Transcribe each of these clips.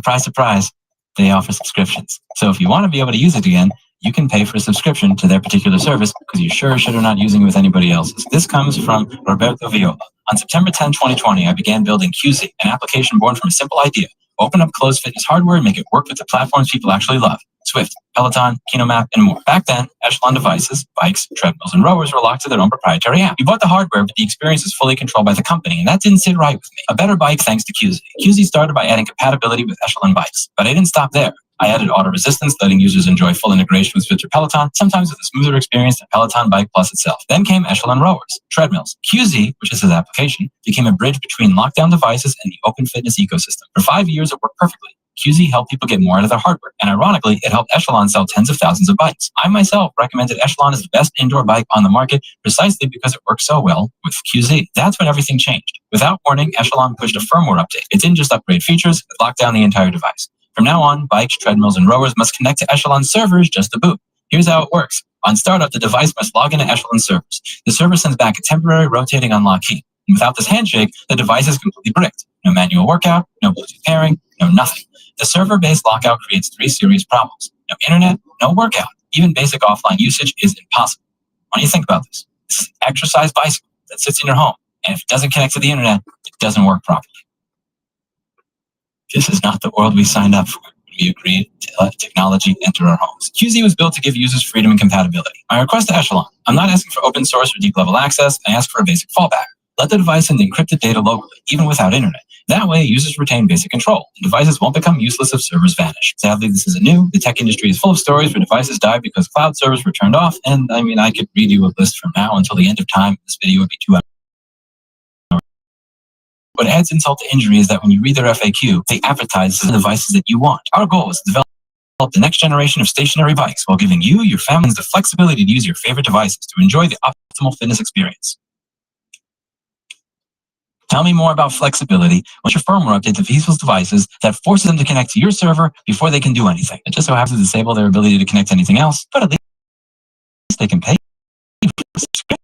surprise, surprise, they offer subscriptions. So if you want to be able to use it again, you can pay for a subscription to their particular service because you sure should are not using it with anybody else's. This comes from Roberto Viola. On September 10, 2020, I began building QZ, an application born from a simple idea. Open up closed fitness hardware and make it work with the platforms people actually love. Swift, Peloton, KinoMap, and more. Back then, Echelon devices, bikes, treadmills, and rowers were locked to their own proprietary app. You bought the hardware, but the experience is fully controlled by the company, and that didn't sit right with me. A better bike thanks to QZ. QZ started by adding compatibility with Echelon bikes, but I didn't stop there. I added auto resistance, letting users enjoy full integration with Swift or Peloton, sometimes with a smoother experience than Peloton Bike Plus itself. Then came Echelon rowers, treadmills. QZ, which is his application, became a bridge between lockdown devices and the open fitness ecosystem. For 5 years, it worked perfectly. QZ helped people get more out of their hardware, and ironically, it helped Echelon sell tens of thousands of bikes. I myself recommended Echelon as the best indoor bike on the market precisely because it works so well with QZ. That's when everything changed. Without warning, Echelon pushed a firmware update. It didn't just upgrade features, it locked down the entire device. From now on, bikes, treadmills, and rowers must connect to Echelon servers just to boot. Here's how it works. On startup, the device must log into Echelon servers. The server sends back a temporary rotating unlock key. And without this handshake, the device is completely bricked. No manual workout, no Bluetooth pairing, no nothing. The server-based lockout creates 3 serious problems. No internet, no workout. Even basic offline usage is impossible. What do you think about this? This is an exercise bicycle that sits in your home, and if it doesn't connect to the internet, it doesn't work properly. This is not the world we signed up for when we agreed to let technology enter our homes. QZ was built to give users freedom and compatibility. My request to Echelon, I'm not asking for open source or deep level access, I ask for a basic fallback. Let the device send encrypted data locally, even without internet. That way, users retain basic control, and devices won't become useless if servers vanish. Sadly, this isn't new. The tech industry is full of stories where devices died because cloud servers were turned off, and I could read you a list from now until the end of time. This video would be 2 hours. What adds insult to injury is that when you read their FAQ, they advertise the devices that you want. Our goal is to develop the next generation of stationary bikes while giving you, your families, the flexibility to use your favorite devices to enjoy the optimal fitness experience. Tell me more about flexibility. What's your firmware update to people's devices that forces them to connect to your server before they can do anything? It just so happens to disable their ability to connect to anything else, but at least they can pay for the subscription.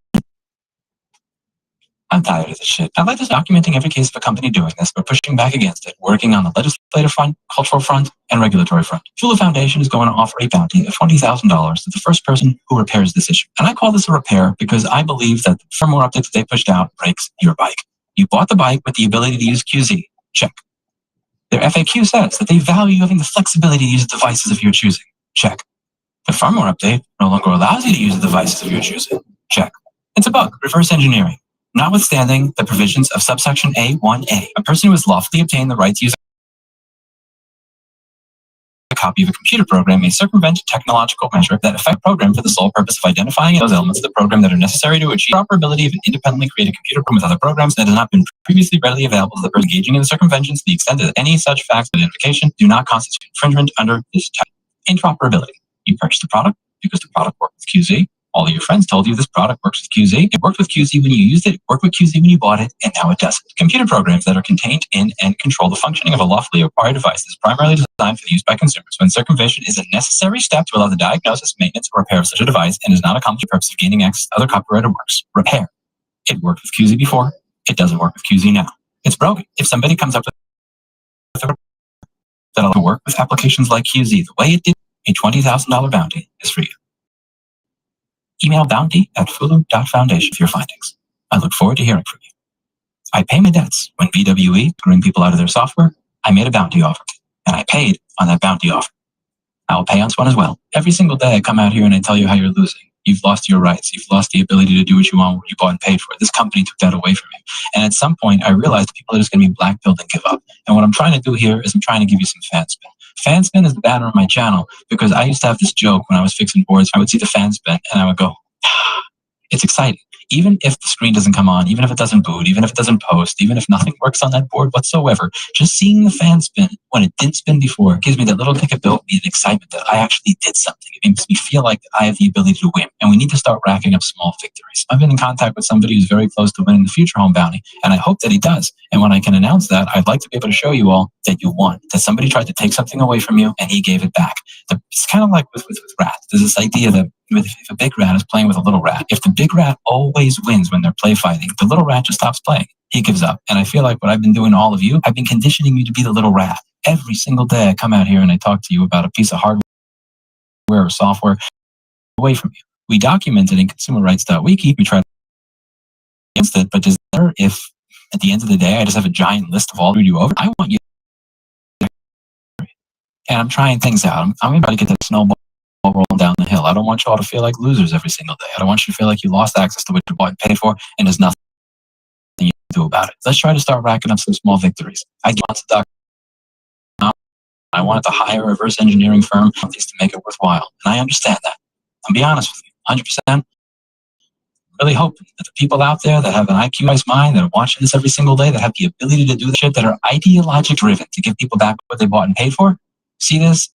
I'm tired of this shit. I like this documenting every case of a company doing this, but pushing back against it, working on the legislative front, cultural front, and regulatory front. Fula Foundation is going to offer a bounty of $20,000 to the first person who repairs this issue. And I call this a repair because I believe that the firmware update that they pushed out breaks your bike. You bought the bike with the ability to use QZ. Check. Their FAQ says that they value having the flexibility to use devices of your choosing. Check. The firmware update no longer allows you to use the devices of your choosing. Check. It's a bug, reverse engineering. Notwithstanding the provisions of subsection A1A, a person who has lawfully obtained the right to use a copy of a computer program may circumvent a technological measure that affect program for the sole purpose of identifying those elements of the program that are necessary to achieve proper ability of an independently created computer program with other programs that has not been previously readily available to the person engaging in the circumvention to the extent that any such facts of identification do not constitute infringement under this chapter. Interoperability. You purchased the product because the product worked with QZ. All of your friends told you this product works with QZ. It worked with QZ when you used it worked with QZ when you bought it, and now it doesn't. Computer programs that are contained in and control the functioning of a lawfully acquired device is primarily designed for use by consumers when circumvention is a necessary step to allow the diagnosis, maintenance, or repair of such a device and is not accomplished for the purpose of gaining access to other copyrighted works. Repair. It worked with QZ before. It doesn't work with QZ now. It's broken. If somebody comes up with a that'll work with applications like QZ the way it did, a $20,000 bounty is for you. Email bounty@fulu.foundation for your findings. I look forward to hearing from you. I pay my debts. When VWE screwing people out of their software, I made a bounty offer, and I paid on that bounty offer. I will pay on this one as well. Every single day I come out here and I tell you how you're losing. You've lost your rights. You've lost the ability to do what you want, what you bought and paid for. This company took that away from you. And at some point, I realized people are just going to be black-pilled and give up. And what I'm trying to do here is I'm trying to give you some fan spin. Fan spin is the banner on my channel because I used to have this joke when I was fixing boards. I would see the fan spin and I would go, it's exciting. Even if the screen doesn't come on, even if it doesn't boot, even if it doesn't post, even if nothing works on that board whatsoever, just seeing the fan spin when it didn't spin before gives me that little tick of built me an excitement that I actually did something. It makes me feel like I have the ability to win. And we need to start racking up small victories. I've been in contact with somebody who's very close to winning the Future Home Bounty, and I hope that he does. And when I can announce that, I'd like to be able to show you all that you won, that somebody tried to take something away from you and he gave it back. It's kind of like with rats. There's this idea that if a big rat is playing with a little rat, if the big rat always wins when they're play fighting, the little rat just stops playing. He gives up. And I feel like what I've been doing to all of you, I've been conditioning you to be the little rat. Every single day I come out here and I talk to you about a piece of hardware or software away from you. We document it in consumerrights.wiki. We try to against it, but does it matter if at the end of the day I just have a giant list of all you over? I want you, and I'm trying things out. I'm going to get that snowball rolling down the hill. I don't want you all to feel like losers every single day. I don't want you to feel like you lost access to what you bought and paid for, and there's nothing you can do about it. Let's try to start racking up some small victories. I get lots of doctors. I wanted to hire a reverse engineering firm to make it worthwhile, and I understand that. I'll be honest with you, 100%. Really hoping that the people out there that have an IQ-wise mind, that are watching this every single day, that have the ability to do the shit, that are ideologic driven to give people back what they bought and paid for, see this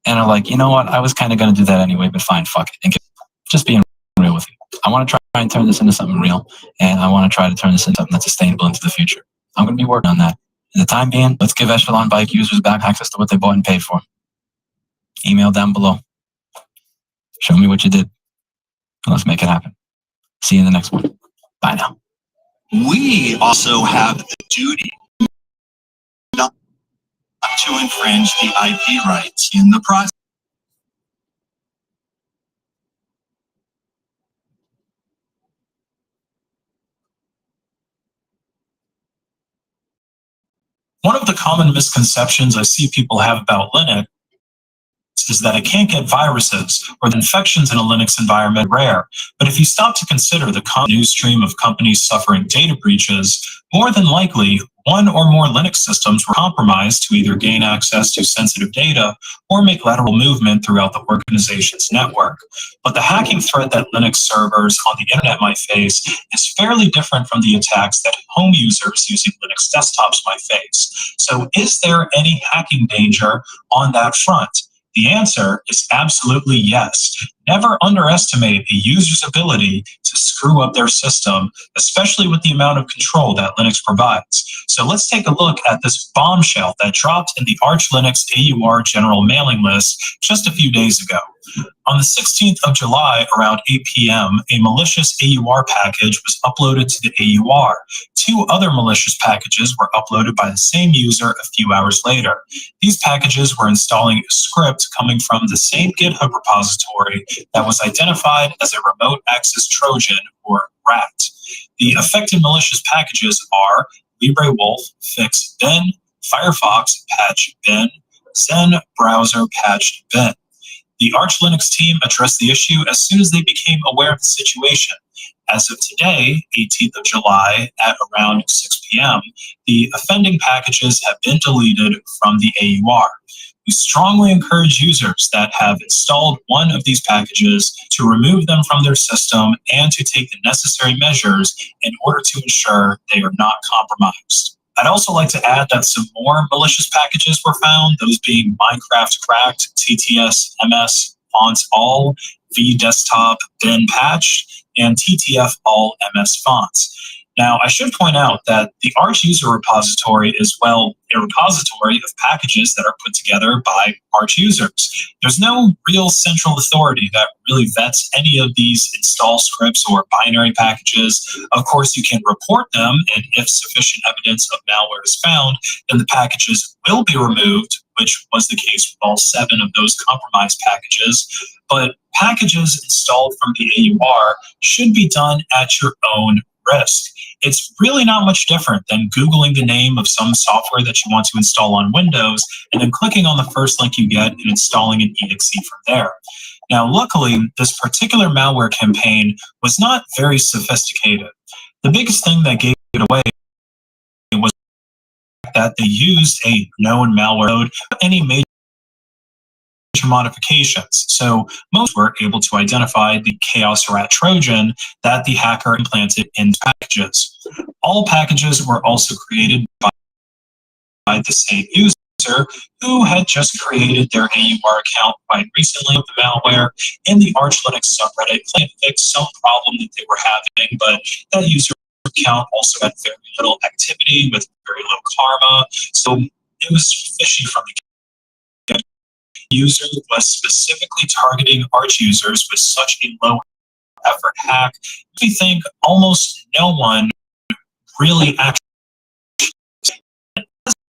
and are like, you know what, I was kind of going to do that anyway, but fine, fuck it. And just being real with you. I want to try and turn this into something real, and I want to try to turn this into something that's sustainable into the future. I'm going to be working on that. In the time being, let's give Echelon bike users back access to what they bought and paid for. Email down below. Show me what you did, and let's make it happen. See you in the next one. Bye now. We also have the duty not to infringe the IP rights in the process. One of the common misconceptions I see people have about Linux is that it can't get viruses or the infections in a Linux environment are rare. But if you stop to consider the common news stream of companies suffering data breaches, more than likely, one or more Linux systems were compromised to either gain access to sensitive data or make lateral movement throughout the organization's network. But the hacking threat that Linux servers on the internet might face is fairly different from the attacks that home users using Linux desktops might face. So is there any hacking danger on that front? The answer is absolutely yes. Never underestimate a user's ability to screw up their system, especially with the amount of control that Linux provides. So let's take a look at this bombshell that dropped in the Arch Linux AUR general mailing list just a few days ago. On the 16th of July, around 8 p.m., a malicious AUR package was uploaded to the AUR. Two other malicious packages were uploaded by the same user a few hours later. These packages were installing a script coming from the same GitHub repository that was identified as a remote access Trojan, or RAT. The affected malicious packages are LibreWolf fix bin, Firefox patch bin, Zen browser patch bin. The Arch Linux team addressed the issue as soon as they became aware of the situation. As of today, 18th of July, at around 6 p.m., the offending packages have been deleted from the AUR. We strongly encourage users that have installed one of these packages to remove them from their system and to take the necessary measures in order to ensure they are not compromised. I'd also like to add that some more malicious packages were found, those being Minecraft Cracked, TTS MS Fonts All, VDesktop Bin Patch, and TTF All MS Fonts. Now, I should point out that the Arch user repository is, well, a repository of packages that are put together by Arch users. There's no real central authority that really vets any of these install scripts or binary packages. Of course, you can report them, and if sufficient evidence of malware is found, then the packages will be removed, which was the case with all 7 of those compromised packages. But packages installed from the AUR should be done at your own risk. It's really not much different than Googling the name of some software that you want to install on Windows and then clicking on the first link you get and installing an exe from there. Now, luckily, this particular malware campaign was not very sophisticated. The biggest thing that gave it away was that they used a known malware code, any major modifications. So most were able to identify the Chaos Rat Trojan that the hacker implanted in packages. All packages were also created by the same user who had just created their AUR account quite recently with the malware in the Arch Linux subreddit, claiming to fix some problem that they were having, but that user account also had very little activity with very low karma. So it was fishy from the user was specifically targeting Arch users with such a low effort hack. We think almost no one really actually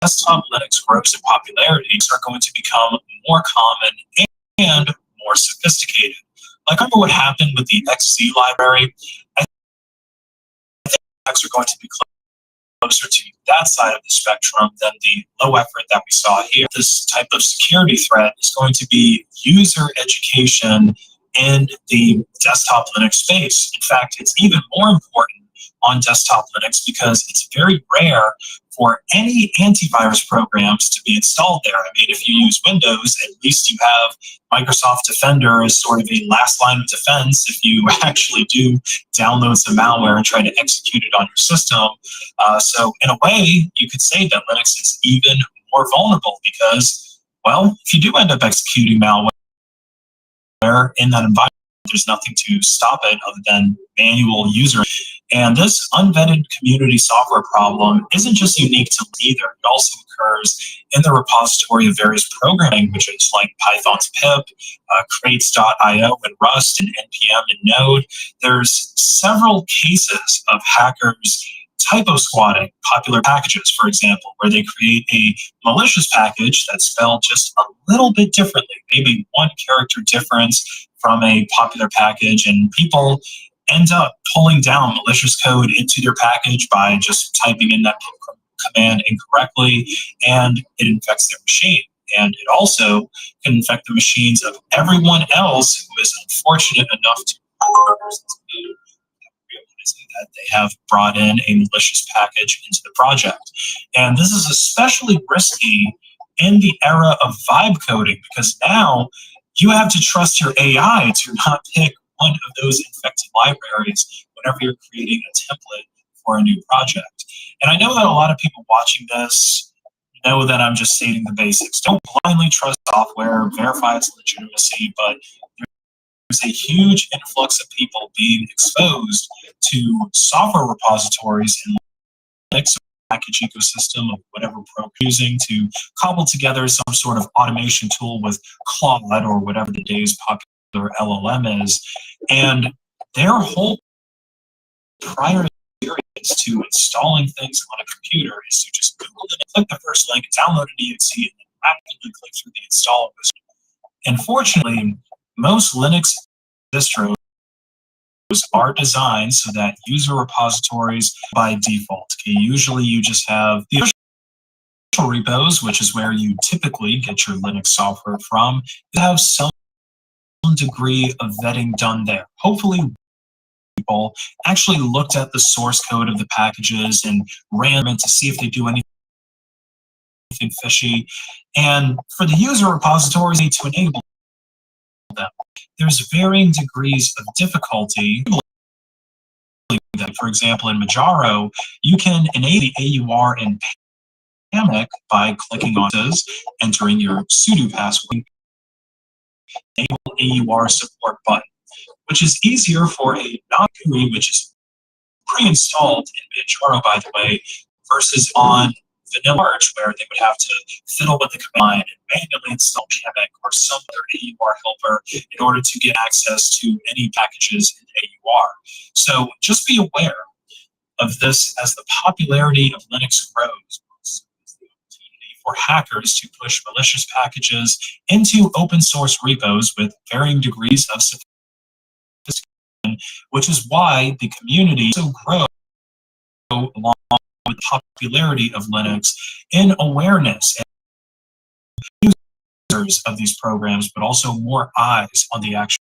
desktop Linux grows in popularity, are going to become more common and more sophisticated. Like, remember what happened with the XZ library? I think Linux are going to be closer to that side of the spectrum than the low effort that we saw here. This type of security threat is going to be user education in the desktop Linux space. In fact, it's even more important on desktop Linux because it's very rare for any antivirus programs to be installed there. I mean, if you use Windows, at least you have Microsoft Defender as sort of a last line of defense if you actually do download some malware and try to execute it on your system. So in a way, you could say that Linux is even more vulnerable because, well, if you do end up executing malware in that environment, there's nothing to stop it other than manual user. And this unvetted community software problem isn't just unique to either. It also occurs in the repository of various programming languages like Python's pip, crates.io in Rust, and npm in Node. There's several cases of hackers typo squatting popular packages, for example, where they create a malicious package that's spelled just a little bit differently, maybe one character difference from a popular package, and people end up pulling down malicious code into their package by just typing in that command incorrectly, and it infects their machine. And it also can infect the machines of everyone else who is unfortunate enough to that they have brought in a malicious package into the project. And this is especially risky in the era of vibe coding because now you have to trust your AI to not pick one of those infected libraries whenever you're creating a template for a new project. And I know that a lot of people watching this know that I'm just stating the basics. Don't blindly trust software, verify its legitimacy, but there's a huge influx of people being exposed to software repositories in Linux package ecosystem of whatever program you're using to cobble together some sort of automation tool with Claude or whatever the day's popular LLM is. And their whole prior experience to installing things on a computer is to just Google it, click the first link, download an exe, and then rapidly click through the install wizard. Unfortunately, most Linux distros are designed so that user repositories by default. Okay, usually you just have the official repos, which is where you typically get your Linux software from. You have some degree of vetting done there. Hopefully people actually looked at the source code of the packages and ran them to see if they do anything fishy. And for the user repositories, to enable them, there's varying degrees of difficulty. For example, in Manjaro, you can enable the AUR and panic by clicking on this, entering your sudo password, enable AUR support button, which is easier for a non-GUI, which is pre-installed in Manjaro, by the way, versus on vanilla Arch, where they would have to fiddle with the command and manually install Panic or some other AUR helper in order to get access to any packages in AUR. So just be aware of this as the popularity of Linux grows. For hackers to push malicious packages into open source repos with varying degrees of sophistication, which is why the community so grows along with the popularity of Linux in awareness and users of these programs, but also more eyes on the actual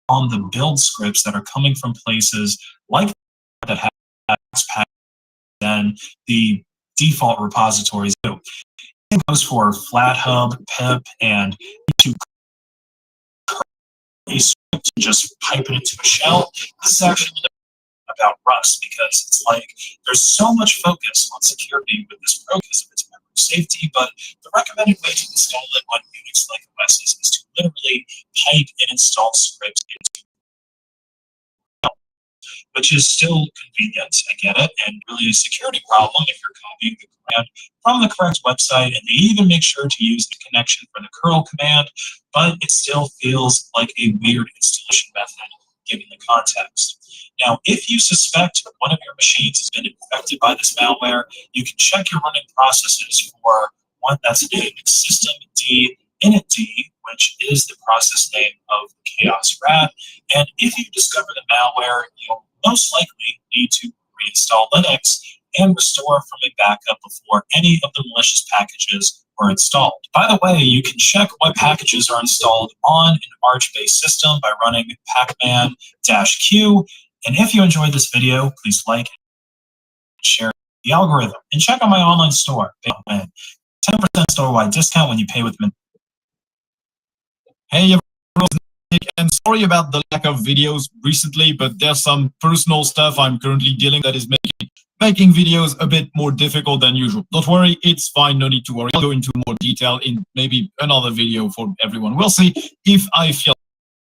on the build scripts that are coming from places like that have than the default repositories do. It goes for FlatHub, pip, and to a script and just pipe it into a shell. This is actually about Rust because it's like there's so much focus on security with this program because of its memory safety, but the recommended way to install it on Unix-like OSs is to literally pipe and install scripts into, which is still convenient, I get it, and really a security problem if you're copying the command from the correct website, and they even make sure to use the connection for the curl command, but it still feels like a weird installation method given the context. Now, if you suspect one of your machines has been infected by this malware, you can check your running processes for one that's named systemd initd, which is the process name of the chaos rat. And if you discover the malware, you'll most likely need to reinstall Linux and restore from a backup before any of the malicious packages were installed. By the way, you can check what packages are installed on an Arch-based system by running pacman-q. And if you enjoyed this video, please like and share the algorithm. And check out my online store, 10% store-wide discount when you pay with Mint. Hey everyone, Nick, and sorry about the lack of videos recently, but there's some personal stuff I'm currently dealing that is making videos a bit more difficult than usual. Don't worry, it's fine, no need to worry. I'll go into more detail in maybe another video for everyone. We'll see if I feel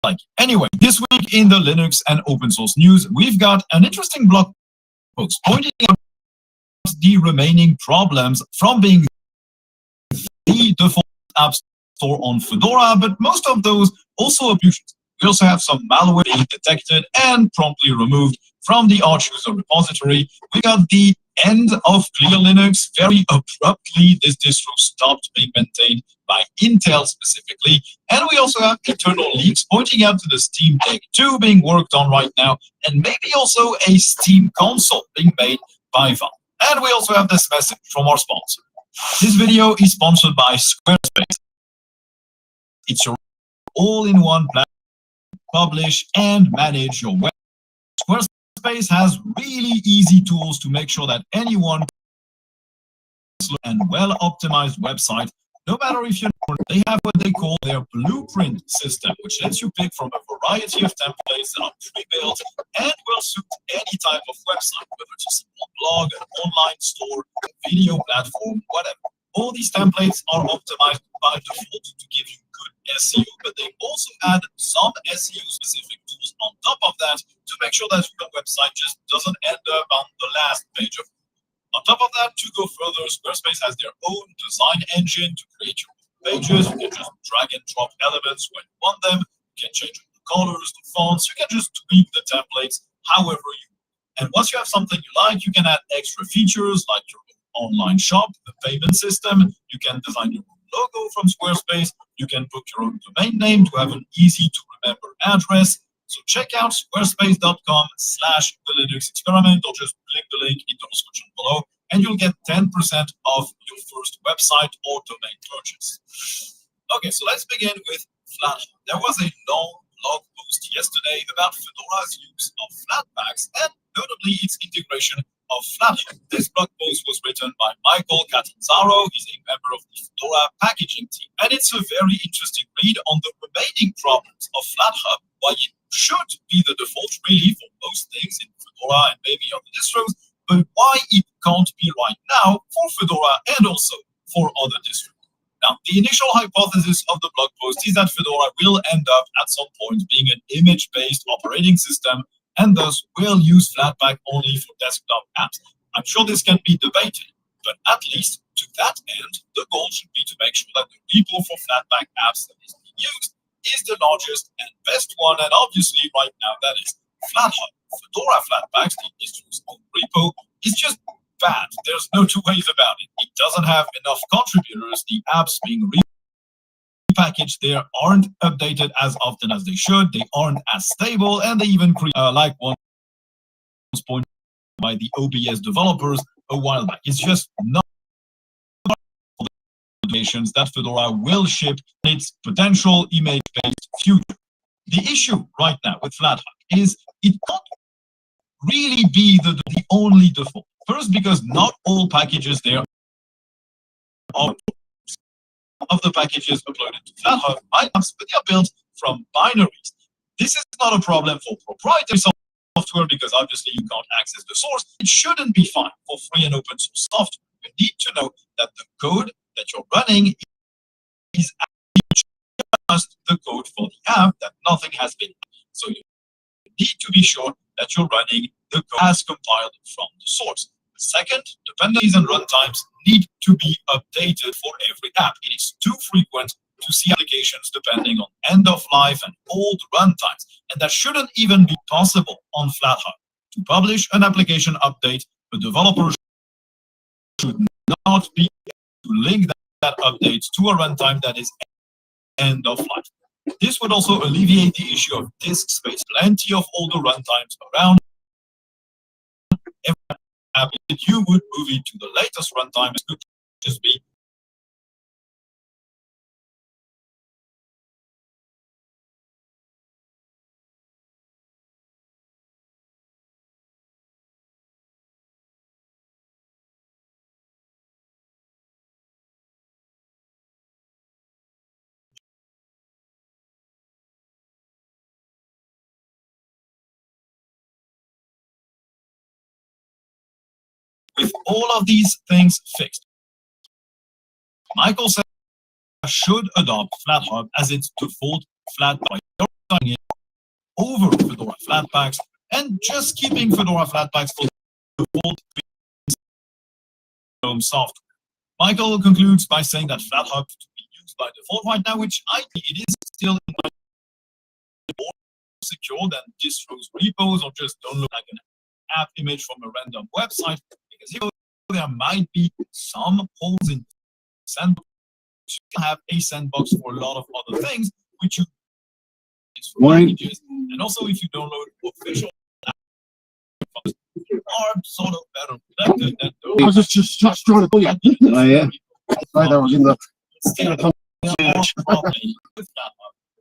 like it. Anyway, this week in the Linux and open source news, we've got an interesting blog post pointing out the remaining problems from being the default app store on Fedora, but most of those also abuses. We also have some malware being detected and promptly removed from the Arch user repository. We got the end of Clear Linux. Very abruptly, this distro stopped being maintained by Intel specifically. And we also have internal leaks pointing out to the Steam Deck 2 being worked on right now, and maybe also a Steam console being made by Valve. And we also have this message from our sponsor. This video is sponsored by Squarespace. It's your all-in-one platform to publish and manage your web. Squarespace has really easy tools to make sure that anyone and well-optimized website, no matter if you're they have what they call their blueprint system, which lets you pick from a variety of templates that are pre-built and will suit any type of website, whether it's a simple blog, an online store, a video platform, whatever. All these templates are optimized by default to give you good SEO, but they also add some SEO-specific tools on top of that to make sure that your website just doesn't end up on the last page of. On top of that, to go further, Squarespace has their own design engine to create your pages. You can just drag and drop elements when you want them. You can change the colors, the fonts. You can just tweak the templates however you want. And once you have something you like, you can add extra features like your online shop, the payment system. You can design your own logo from Squarespace. You can book your own domain name to have an easy to remember address. So check out squarespace.com/the Linux experiment, or just click the link in the description below, and you'll get 10% off your first website or domain purchase. Okay, so let's begin with Flathead. There was a long blog post yesterday about Fedora's use of Flatpaks and notably its integration of Flathead. This blog post was written by Michael Catanzaro. He's a member of the Fedora packaging team. And it's a very interesting read on the remaining problems of Flathead, why it should be the default really for most things in Fedora and maybe other distros, but why it can't be right now for Fedora and also for other distros. Now, the initial hypothesis of the blog post is that Fedora will end up at some point being an image-based operating system and thus will use Flatpak only for desktop apps. I'm sure this can be debated, but at least to that end, the goal should be to make sure that the repo for Flatpak apps that is being used is the largest and best one, and obviously right now that is Flathead. Fedora Flatpaks, the distro's own repo, is just bad. There's no two ways about it. It doesn't have enough contributors. The apps being repackaged there aren't updated as often as they should. They aren't as stable, and they even create like one point by the OBS developers a while back. It's just not that Fedora will ship its potential image-based future. The issue right now with Flathead is it can't really be the only default. First, because not all packages there are of the packages uploaded to Flathead by apps, but they are built from binaries. This is not a problem for proprietary software because obviously you can't access the source. It shouldn't be fine for free and open source software. You need to know that the code that you're running is actually just the code for the app, that nothing has been done. So you need to be sure that you're running the code as compiled from the source. Second, dependencies and runtimes need to be updated for every app. It is too frequent to see applications depending on end of life and old runtimes, and that shouldn't even be possible on FlatHub. To publish an application update, a developer should not be able to link that update to a runtime that is end of life. This would also alleviate the issue of disk space. Plenty of older runtimes around. If you would move it to the latest runtime, it could just be with all of these things fixed. Michael said should adopt FlatHub as its default flat by starting it over Fedora Flatpaks and just keeping Fedora Flatpaks for default GNOME software. Michael concludes by saying that FlatHub to be used by default right now, which I think it is still more secure than distros repos or just download like an app image from a random website, because there might be some holes in sandbox. You have a sandbox for a lot of other things, which you packages, and also if you download official apps, are sort of better protected than those. I was just trying to pull you. Oh, yeah. I was in the.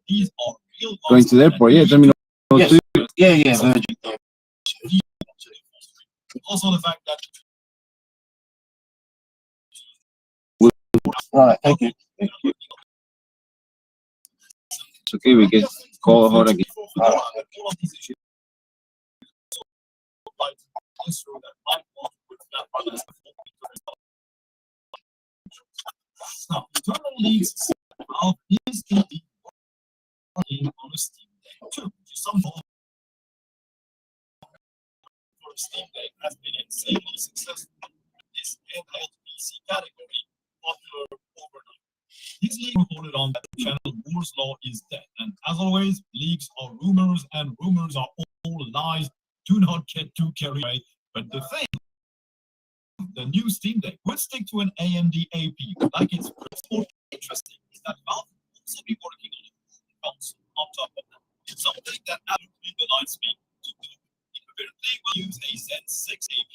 These are real Going to the airport, yeah. Yes. Yeah. Also, the fact that Right, thank you. It's okay, we get call her again. Now, internal leaks of is indeed working on a Steam Deck too. Some for Steam Deck has been insanely successful in this handheld PC category, popular overnight. This leak reported on that the channel Moore's Law is dead, and as always, leaks are rumors, and rumors are all lies. Do not get too carried away. But the thing, the new Steam Deck would stick to an AMD AP. Like it's more interesting is that Valve will also be working on a console on top of that. It's something that absolutely delights me to do. They will use a Zen 6 AP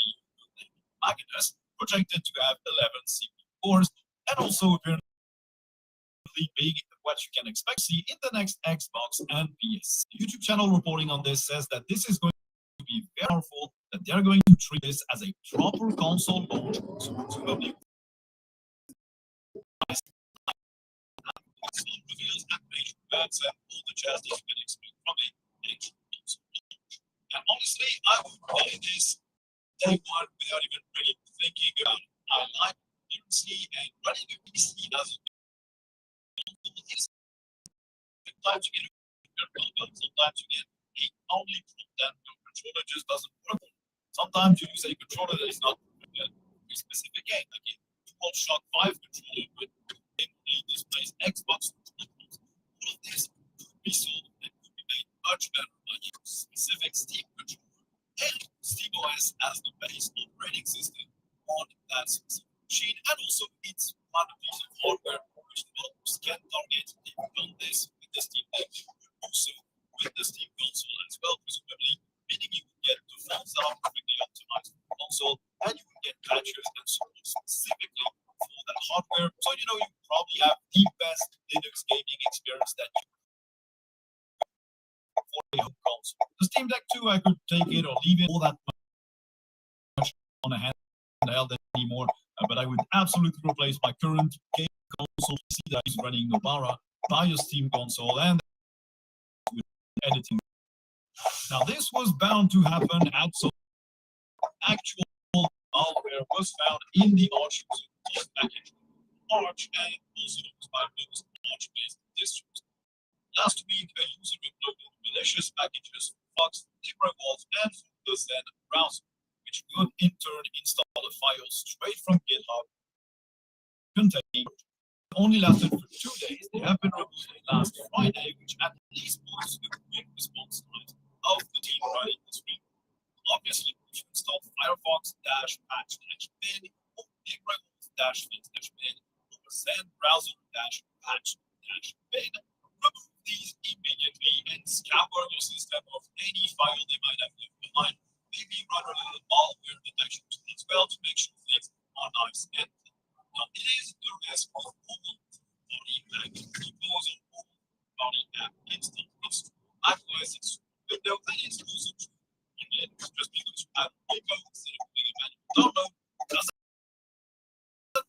packages projected to have 11 CPU cores, and also apparently big what you can expect to see in the next Xbox and PS. The YouTube channel reporting on this says that this is going to be very powerful, that they're going to treat this as a proper console launch, so presumably reveals animation pads and all the jazz that you can expect from a console launch. And honestly, I would buy this day one without even really thinking about it. I like PC, and running a PC doesn't. Sometimes you get sometimes you get a only content your controller just doesn't work. Sometimes you use a controller that is not a specific game, like a DualShock 5 controller with only displays Xbox controllers. All of this could be solved and could be made much better by a specific Steam controller and SteamOS as the base operating system on that specific machine, and also it's one piece of hardware which developers can target. They've done this with the Steam Deck, also with the Steam console as well, presumably, meaning you can get the full setup perfectly optimized for the console, and you can get patches and support specifically for that hardware. So you probably have the best Linux gaming experience that you for a home console. The Steam Deck 2, I could take it or leave it all that much on a handheld anymore, but I would absolutely replace my current game console PC that is running Nobara by a Steam console and with editing. Now this was bound to happen at some actual malware was found in the Arch user package, Arch, and also by those Arch-based distros. Last week, a user uploaded malicious packages for Fox, LibreWolf, and for the Zen browser, which could in turn install a file straight from GitHub containing only lasted for 2 days. They have been removed last Friday, which at least points to the quick response time of the team running this week. Obviously, if you install Firefox-patch-bin or Negroid-fix-bin or Zen browser-patch-bin, remove these immediately and scour your system of any file they might have left behind. Maybe run a little malware detection tool as well to make sure things are nice and clean. Now, it is the risk of all body package repos or all body app install history. Likewise, it's Windows and it's also true on Linux. Just because you have repo instead of doing a manual download doesn't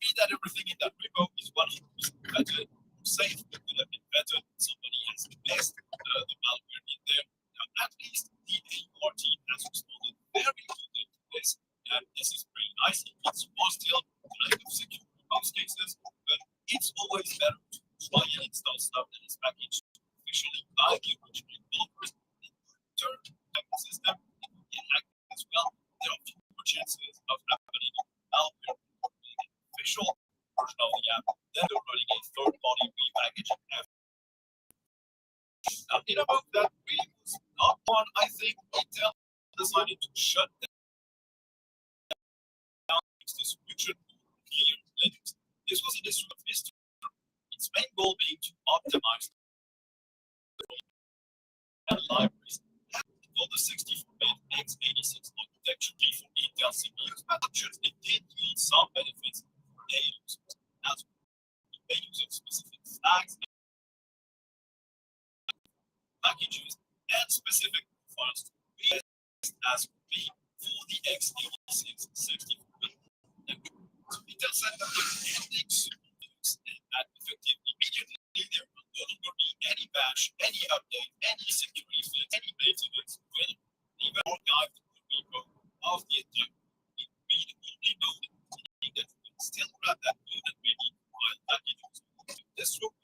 mean that everything in that repo is 100% better or safe. It could have been better. Somebody has messed the malware in there. Now, at least the AUR team has responded very quickly to this, and this is pretty nice. It's more still kind of secure in most cases, but it's always better to try and install stuff that is packaged officially by the original developers and turn the system and get hacked as well. There are fewer chances of happening malware running an official version of the app than running a third-party repackaged app. Now, in a move that really was not one, I think Intel decided to shut down its distribution clear Linux. This was a distribution of history, its main goal being to optimize and libraries for the 64-bit x86 architecture for Intel CPUs, but it did yield some benefits for their users, as the use of specific flags, packages, and specific profiles to be as would be for the x86 64-bit. So Intel said that the ending Linux and that effective immediately there will no longer be any patch, any update, any security fix, any maintenance will even archive the repo of the entire read only node, meaning that you can still grab that code and maybe file packages to this room,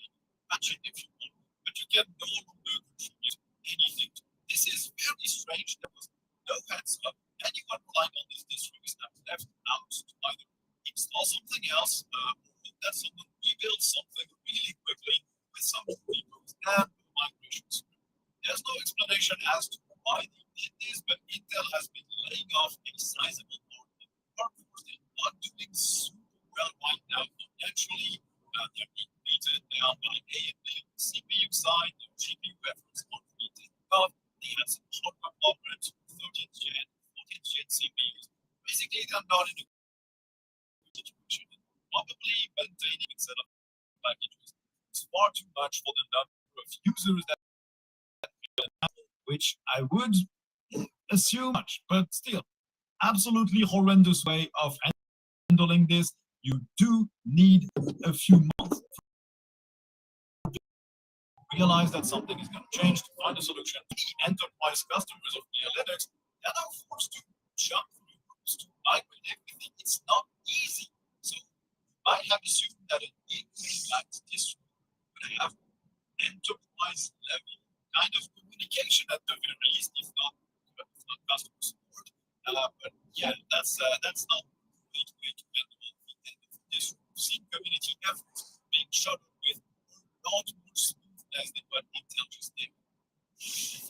patch it if you want, but you can no longer contribute anything to it. This is very strange. There was no heads up. Anyone relying on this distro is now left out to either install something else or hope that someone rebuilds something really quickly with some repos and migration script. There's no explanation as to why they did this, but Intel has been laying off a sizable part of the workforce. They're not doing super well right now financially. They're being beaten down by AMD on the CPU side. Their GPU efforts aren't really taking off. They had some hardware problems with 13th gen, 14th gen CPUs. Basically, they're not in a good situation. Probably maintaining a set of packages is far too much for the number of users that which I would assume much, but still, absolutely horrendous way of handling this. You do need a few months to realize that something is going to change, to find a solution. The enterprise customers of Near Linux are now forced to jump through hoops to migrate everything. It's not easy. So I have assumed that it may like this would have enterprise level kind of communication at the very least, if not customer support. But yeah, that's not the way to handle the end of this. We've seen community efforts being shuttled with not much smoothness than what Intel just did.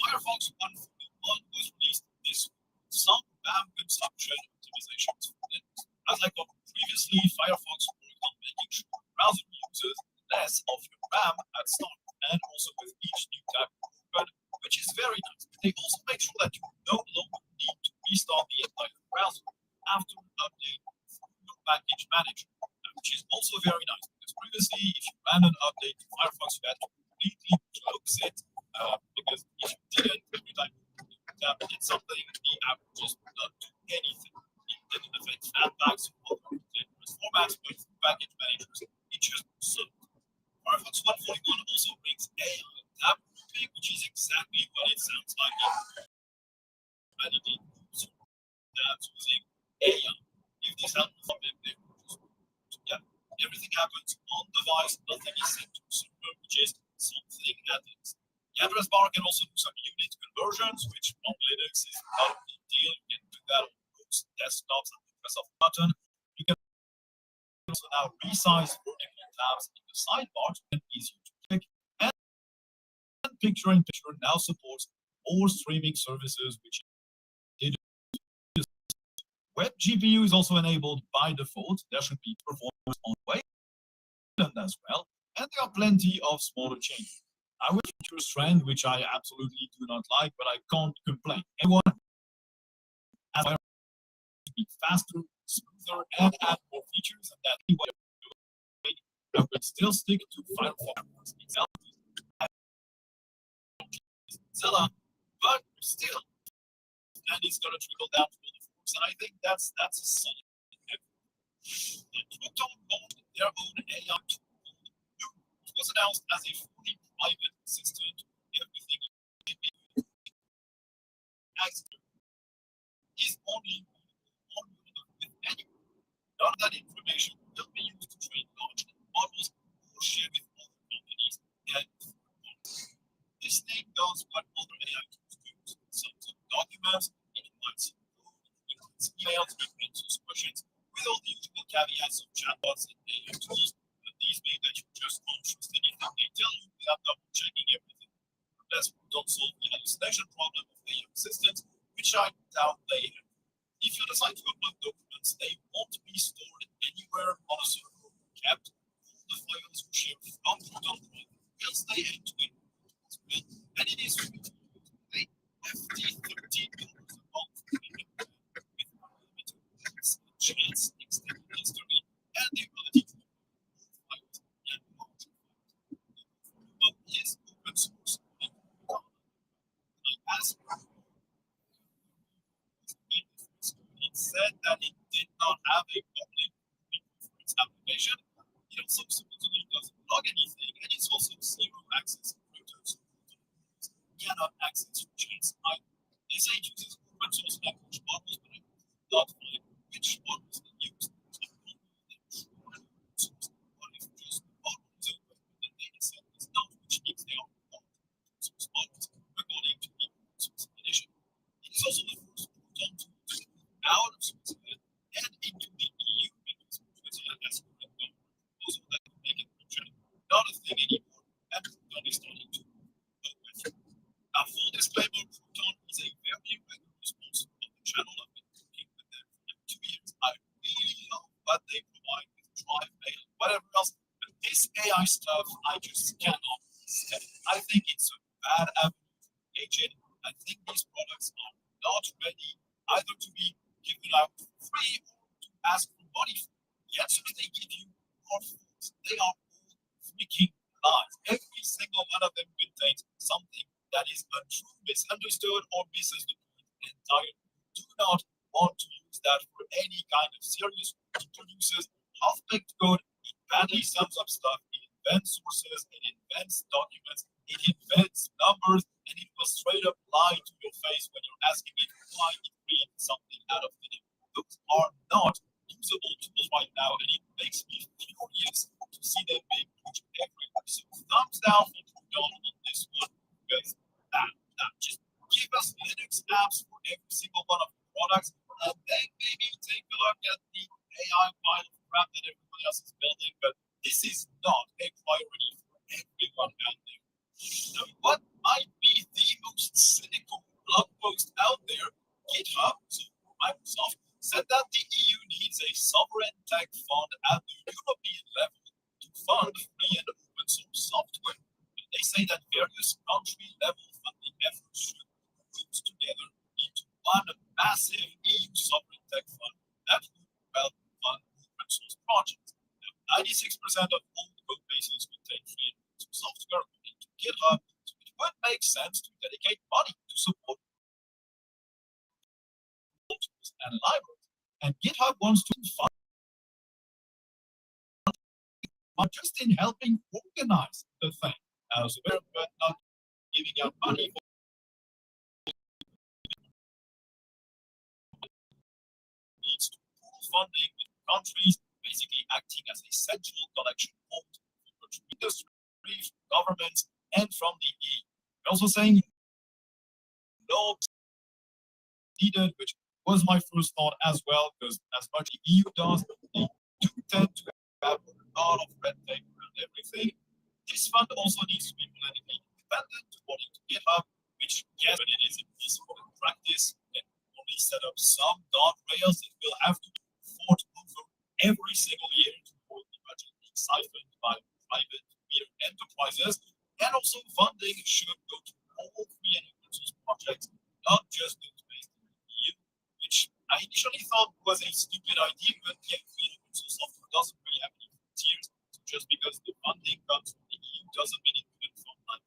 Firefox 141 was released this week. Some RAM consumption optimizations for Linux. As I covered previously, Firefox worked on making sure browser users less of your RAM at start, and also with each new tab open, which is very nice. They also make sure that you no longer need to restart the entire browser after an update through your package manager, which is also very nice because previously, if you ran an update to Firefox, you had to completely close it because if you didn't, every time you did something, the app just would not do anything. It didn't affect flatbacks or other formats, but through package managers, it just sucked. Firefox 141 also brings AI tab grouping, which is exactly what it sounds like. Humanity tabs using AI. If this helps with something, they will just yeah. Everything happens on device, nothing is sent to server, which is something at least. The address bar can also do some unit conversions, which on Linux is not a big deal. You can do that on most desktops at the press of a button. You can also now resize vertical tabs in the sidebar and easier to click. And picture-in-picture now supports more streaming services, which did. Web GPU is also enabled by default. There should be performance on Wayland as well, and there are plenty of smaller changes. I would feature strand, which I absolutely do not like, but I can't complain. Everyone has to be faster, smoother, and add more features, and that's what I would still stick to Firefox itself, Mozilla, but still, and it's going to trickle down to the forks, and I think that's a solid effort. Proton launched their own AI tool. It was announced as a fully private assistant. Everything is only on with anyone. None of that information will be used to train large models or share with other companies and this thing does what other AI tools do. Sums up documents, it invites code, it invites emails, it answers questions with all the usual caveats of chatbots and AI tools. But these mean that you just can't trust anything they tell you without double checking everything. Unless we don't solve the hallucination problem of AI assistants, which I doubt they have. If you decide to upload documents, they won't be stored anywhere on a server or kept. All the files you share from Proton will stay end-to-end. And it is a hefty $13 a month with unlimited chance, extended history, and the ability to move files and launch files. But is open source. It said that it did not have a public for its application. It also supposedly doesn't log anything, and it's also zero access routers. Cannot access chance either. They say it uses open source language models, but I could not find which models they use. I don't know that open source, but if just the model is open, then the data set is not, which means they are not open source models, according to the open source definition. It is also the first Proton tool to move out of Switzerland and into the EU, because Switzerland has a government proposal that would make encryption not a thing anymore, and Proton is starting to go with it. Now, full disclaimer, Proton is a very regular sponsor of the channel. I've been working with them for like 2 years. I really love what they provide with Drive, Mail, whatever else. But this AI stuff, I just cannot stand. I think it's a bad avenue to engage in. I think these products are not ready either to be given out for free or to ask for money for. The answer they give you are false. They are all freaking lies. Every single one of them contains something that is untrue, misunderstood, or misses the point entirely. Do not want to use that for any kind of serious. It produces half-baked code, it badly sums up stuff, it invents sources, it invents documents, it invents numbers, and it will straight up lie to your face when you're asking it why it created something out of thin air. Those are not usable tools right now, and it makes me furious to see them being pushed everywhere. So thumbs down for Proton on this one, because just give us Linux apps for every single one of the products, and then maybe take a look at the AI pile of crap that everybody else is building. But this is not a priority for everyone out there. Now, what might be the most cynical blog post out there? GitHub, so Microsoft, said that the EU needs a sovereign tech fund at the European level to fund free and open source software. And they say that various country-level funding efforts should be put together into one massive EU sovereign tech fund that would help fund open source projects. Now, 96% of all code bases contain free and open source software according to GitHub, so it would make sense to dedicate money to support tools and libraries. And GitHub wants to fund just in helping organize the thing as well, but not giving out money for needs to pool funding with countries, basically acting as a central collection point for industry, governments, and from the EU. We're also saying no needed, which was my first thought as well, because as much as the EU does, they do tend to have lot of red tape around everything. This fund also needs to be politically independent, according to GitHub, which, yes, but it is impossible in practice. It only set up some guardrails that will have to be fought over every single year to avoid the budget being siphoned by private enterprises. And also, funding should go to all free and open source projects, not just those based in the EU, which I initially thought was a stupid idea, but yeah, free and open source software doesn't really have any frontiers. So just because the funding comes from the EU doesn't mean it could from like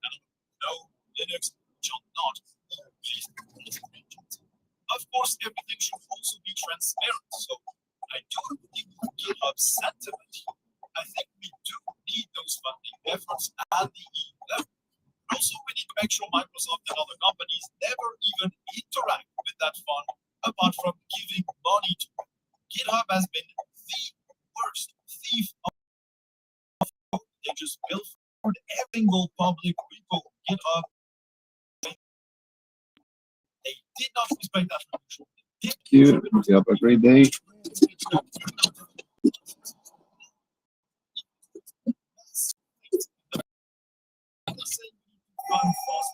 no Linux, which are not EU-based regions. Of course, everything should also be transparent. So I do agree with GitHub sentiment. I think we do need those funding efforts at the EU level. Also, we need to make sure Microsoft and other companies never even interact with that fund apart from giving money to it. GitHub has been the worst thief of code. They just built for every single public repo GitHub. They did not respect that control. Thank you. You have a great day.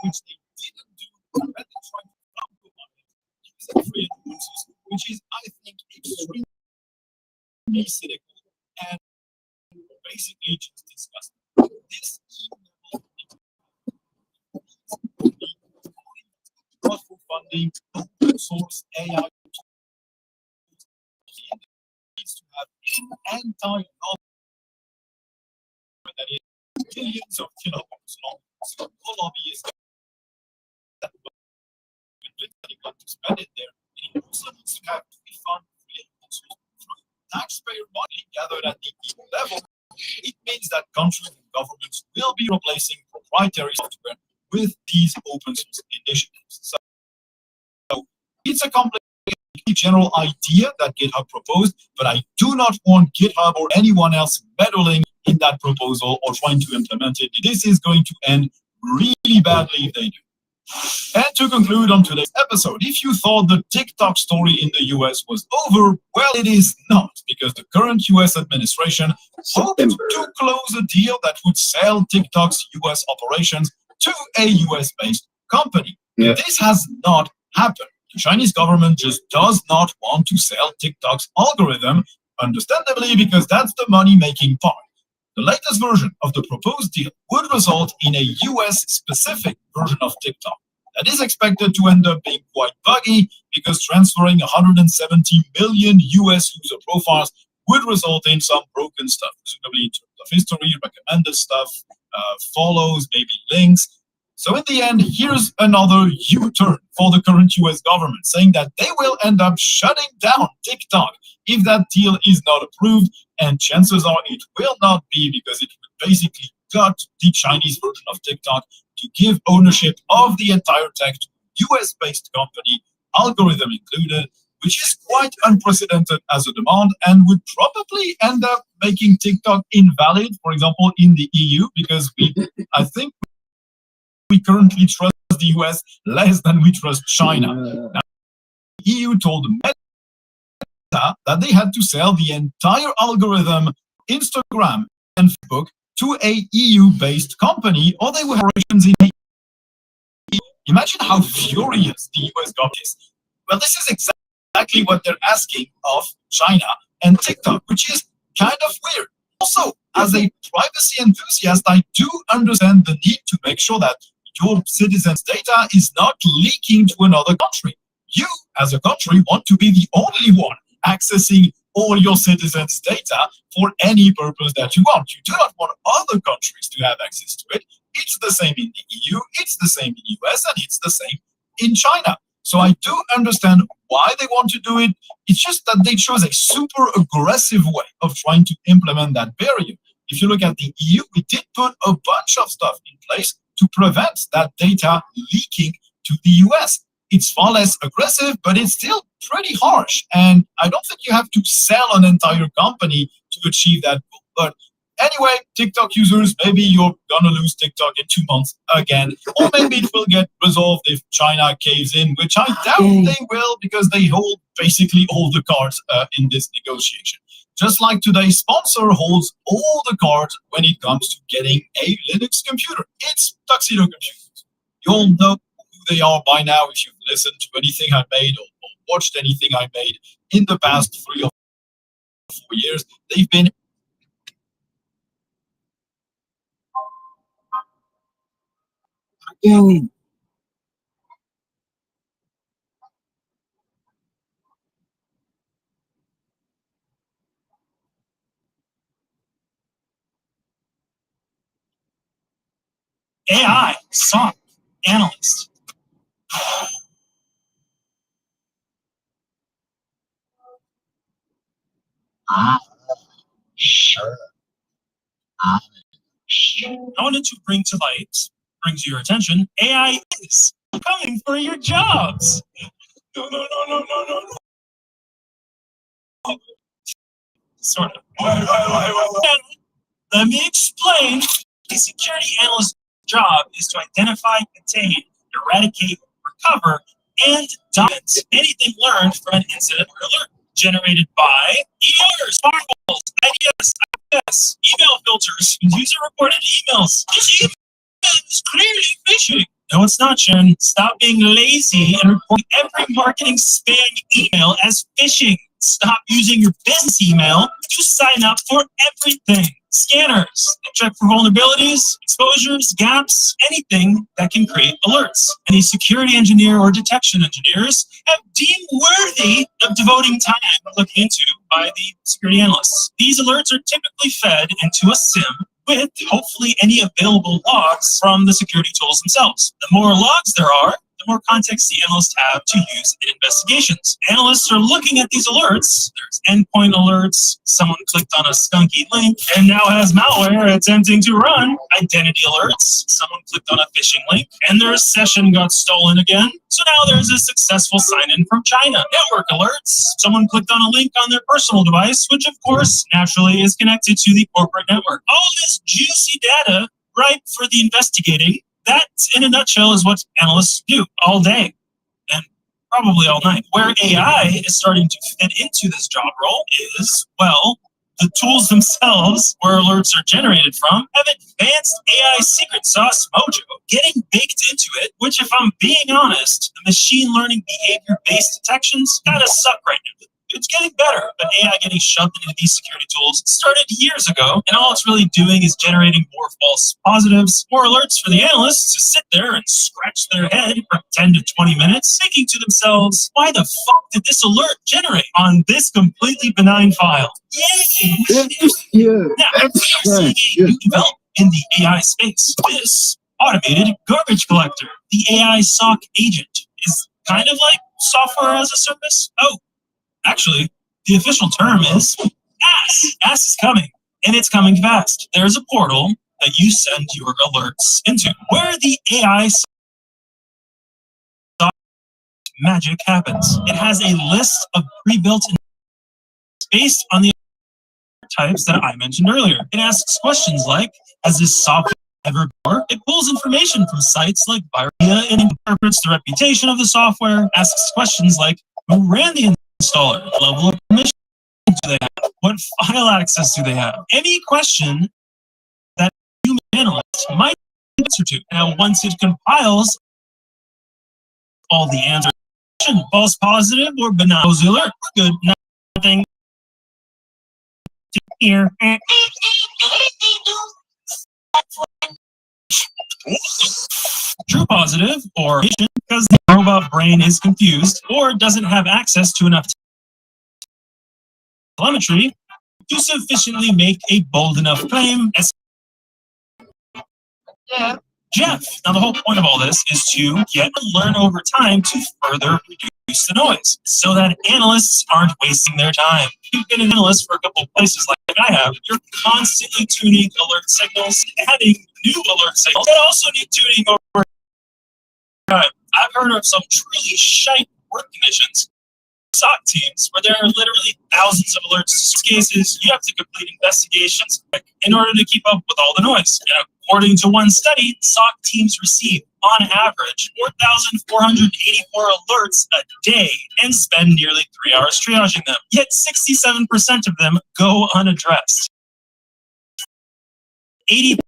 Which they didn't do when they tried to free and open source, which is, I think, extremely cynical and basically just disgusting. This for funding open source AI needs to have an anti-lobby that is billions of kilometers long. So no lobbyists that got to spend it there. And it also needs to have free fund free and open source through taxpayer money gathered at the EU level. It means that countries and governments will be replacing proprietary software with these open source initiatives. So it's a complex general idea that GitHub proposed, but I do not want GitHub or anyone else meddling in that proposal or trying to implement it. This is going to end really badly if they do. And to conclude on today's episode, if you thought the TikTok story in the US was over, well, it is not, because the current US administration hoped to close a deal that would sell TikTok's US operations to a US-based company. Yeah. This has not happened. The Chinese government just does not want to sell TikTok's algorithm, understandably, because that's the money-making part. The latest version of the proposed deal would result in a US-specific version of TikTok that is expected to end up being quite buggy, because transferring 170 million US user profiles would result in some broken stuff, presumably in terms of history, recommended stuff, follows, maybe links. So in the end, here's another U-turn for the current US government, saying that they will end up shutting down TikTok if that deal is not approved, and chances are it will not be, because it would basically gut the Chinese version of TikTok to give ownership of the entire tech to a US-based company, algorithm included, which is quite unprecedented as a demand, and would probably end up making TikTok invalid, for example, in the EU, because I think we currently trust the US less than we trust China. Now, the EU told Meta that they had to sell the entire algorithm, Instagram and Facebook, to a EU-based company, or they were operations in the EU. Imagine how furious the US got is. Well, this is exactly what they're asking of China and TikTok, which is kind of weird. Also, as a privacy enthusiast, I do understand the need to make sure that your citizens' data is not leaking to another country. You, as a country, want to be the only one accessing all your citizens' data for any purpose that you want. You do not want other countries to have access to it. It's the same in the EU, it's the same in the US, and it's the same in China. So I do understand why they want to do it. It's just that they chose a super aggressive way of trying to implement that barrier. If you look at the EU, we did put a bunch of stuff in place to prevent that data leaking to the US. It's far less aggressive, but it's still pretty harsh. And I don't think you have to sell an entire company to achieve that goal. But anyway, TikTok users, maybe you're gonna lose TikTok in 2 months again. Or maybe it will get resolved if China caves in, which I doubt they will, because they hold basically all the cards in this negotiation. Just like today's sponsor holds all the cards when it comes to getting a Linux computer. It's Tuxedo Computers. You all know who they are by now if you've listened to anything I made or watched anything I made in the past 3 or 4 years. They've been AI, SOC, analyst. Sure. I wanted to bring to light, bring to your attention, AI is coming for your jobs. No, no, no, no, no, no, no. Sort of. Let me explain. A security analyst's job is to identify, contain, eradicate, recover, and document anything learned from an incident or alert generated by ERs, firewalls, IDS, email filters, user-reported emails. This email is clearly phishing. No, it's not, Jen. Stop being lazy and report every marketing spam email as phishing. Stop using your business email to sign up for everything. Scanners that check for vulnerabilities, exposures, gaps, anything that can create alerts. Any security engineer or detection engineers have deemed worthy of devoting time looking into by the security analysts. These alerts are typically fed into a SIM with hopefully any available logs from the security tools themselves. The more logs there are, the more context the analysts have to use in investigations. Analysts are looking at these alerts. There's endpoint alerts, someone clicked on a skunky link and now has malware attempting to run. Identity alerts, someone clicked on a phishing link and their session got stolen again. So now there's a successful sign-in from China. Network alerts, someone clicked on a link on their personal device, which of course naturally is connected to the corporate network. All this juicy data ripe for the investigating. That, in a nutshell, is what analysts do all day and probably all night. Where AI is starting to fit into this job role is, well, the tools themselves, where alerts are generated from, have advanced AI secret sauce mojo getting baked into it, which, if I'm being honest, the machine learning behavior-based detections kind of suck right now. It's getting better, but AI getting shoved into these security tools started years ago, and all it's really doing is generating more false positives, more alerts for the analysts to sit there and scratch their head for 10 to 20 minutes, thinking to themselves, why the fuck did this alert generate on this completely benign file? Yay! Now, we're seeing a new development in the AI space. This automated garbage collector, the AI SOC agent, is kind of like software as a service. Oh, actually, the official term is ASS. ASS is coming, and it's coming fast. There's a portal that you send your alerts into, where the AI magic happens. It has a list of pre-built based on the types that I mentioned earlier. It asks questions like, has this software ever worked? It pulls information from sites like Viria and interprets the reputation of the software, asks questions like, who ran the installer, what level of permission do they have, what file access do they have? Any question that a human analyst might answer to. Now, once it compiles all the answers, false positive or benign alert, we're good, nothing here. True positive, or because the robot brain is confused or doesn't have access to enough telemetry to sufficiently make a bold enough claim as Jeff. Now, the whole point of all this is to get and learn over time to further reduce the noise so that analysts aren't wasting their time. You've been an analyst for a couple of places like I have. You're constantly tuning alert signals, adding new alert signals that also need tuning over time. I've heard of some truly shite work conditions, SOC teams, where there are literally thousands of alerts. In some cases, you have to complete investigations in order to keep up with all the noise. According to one study, SOC teams receive, on average, 4,484 alerts a day and spend nearly 3 hours triaging them. Yet 67% of them go unaddressed. 80%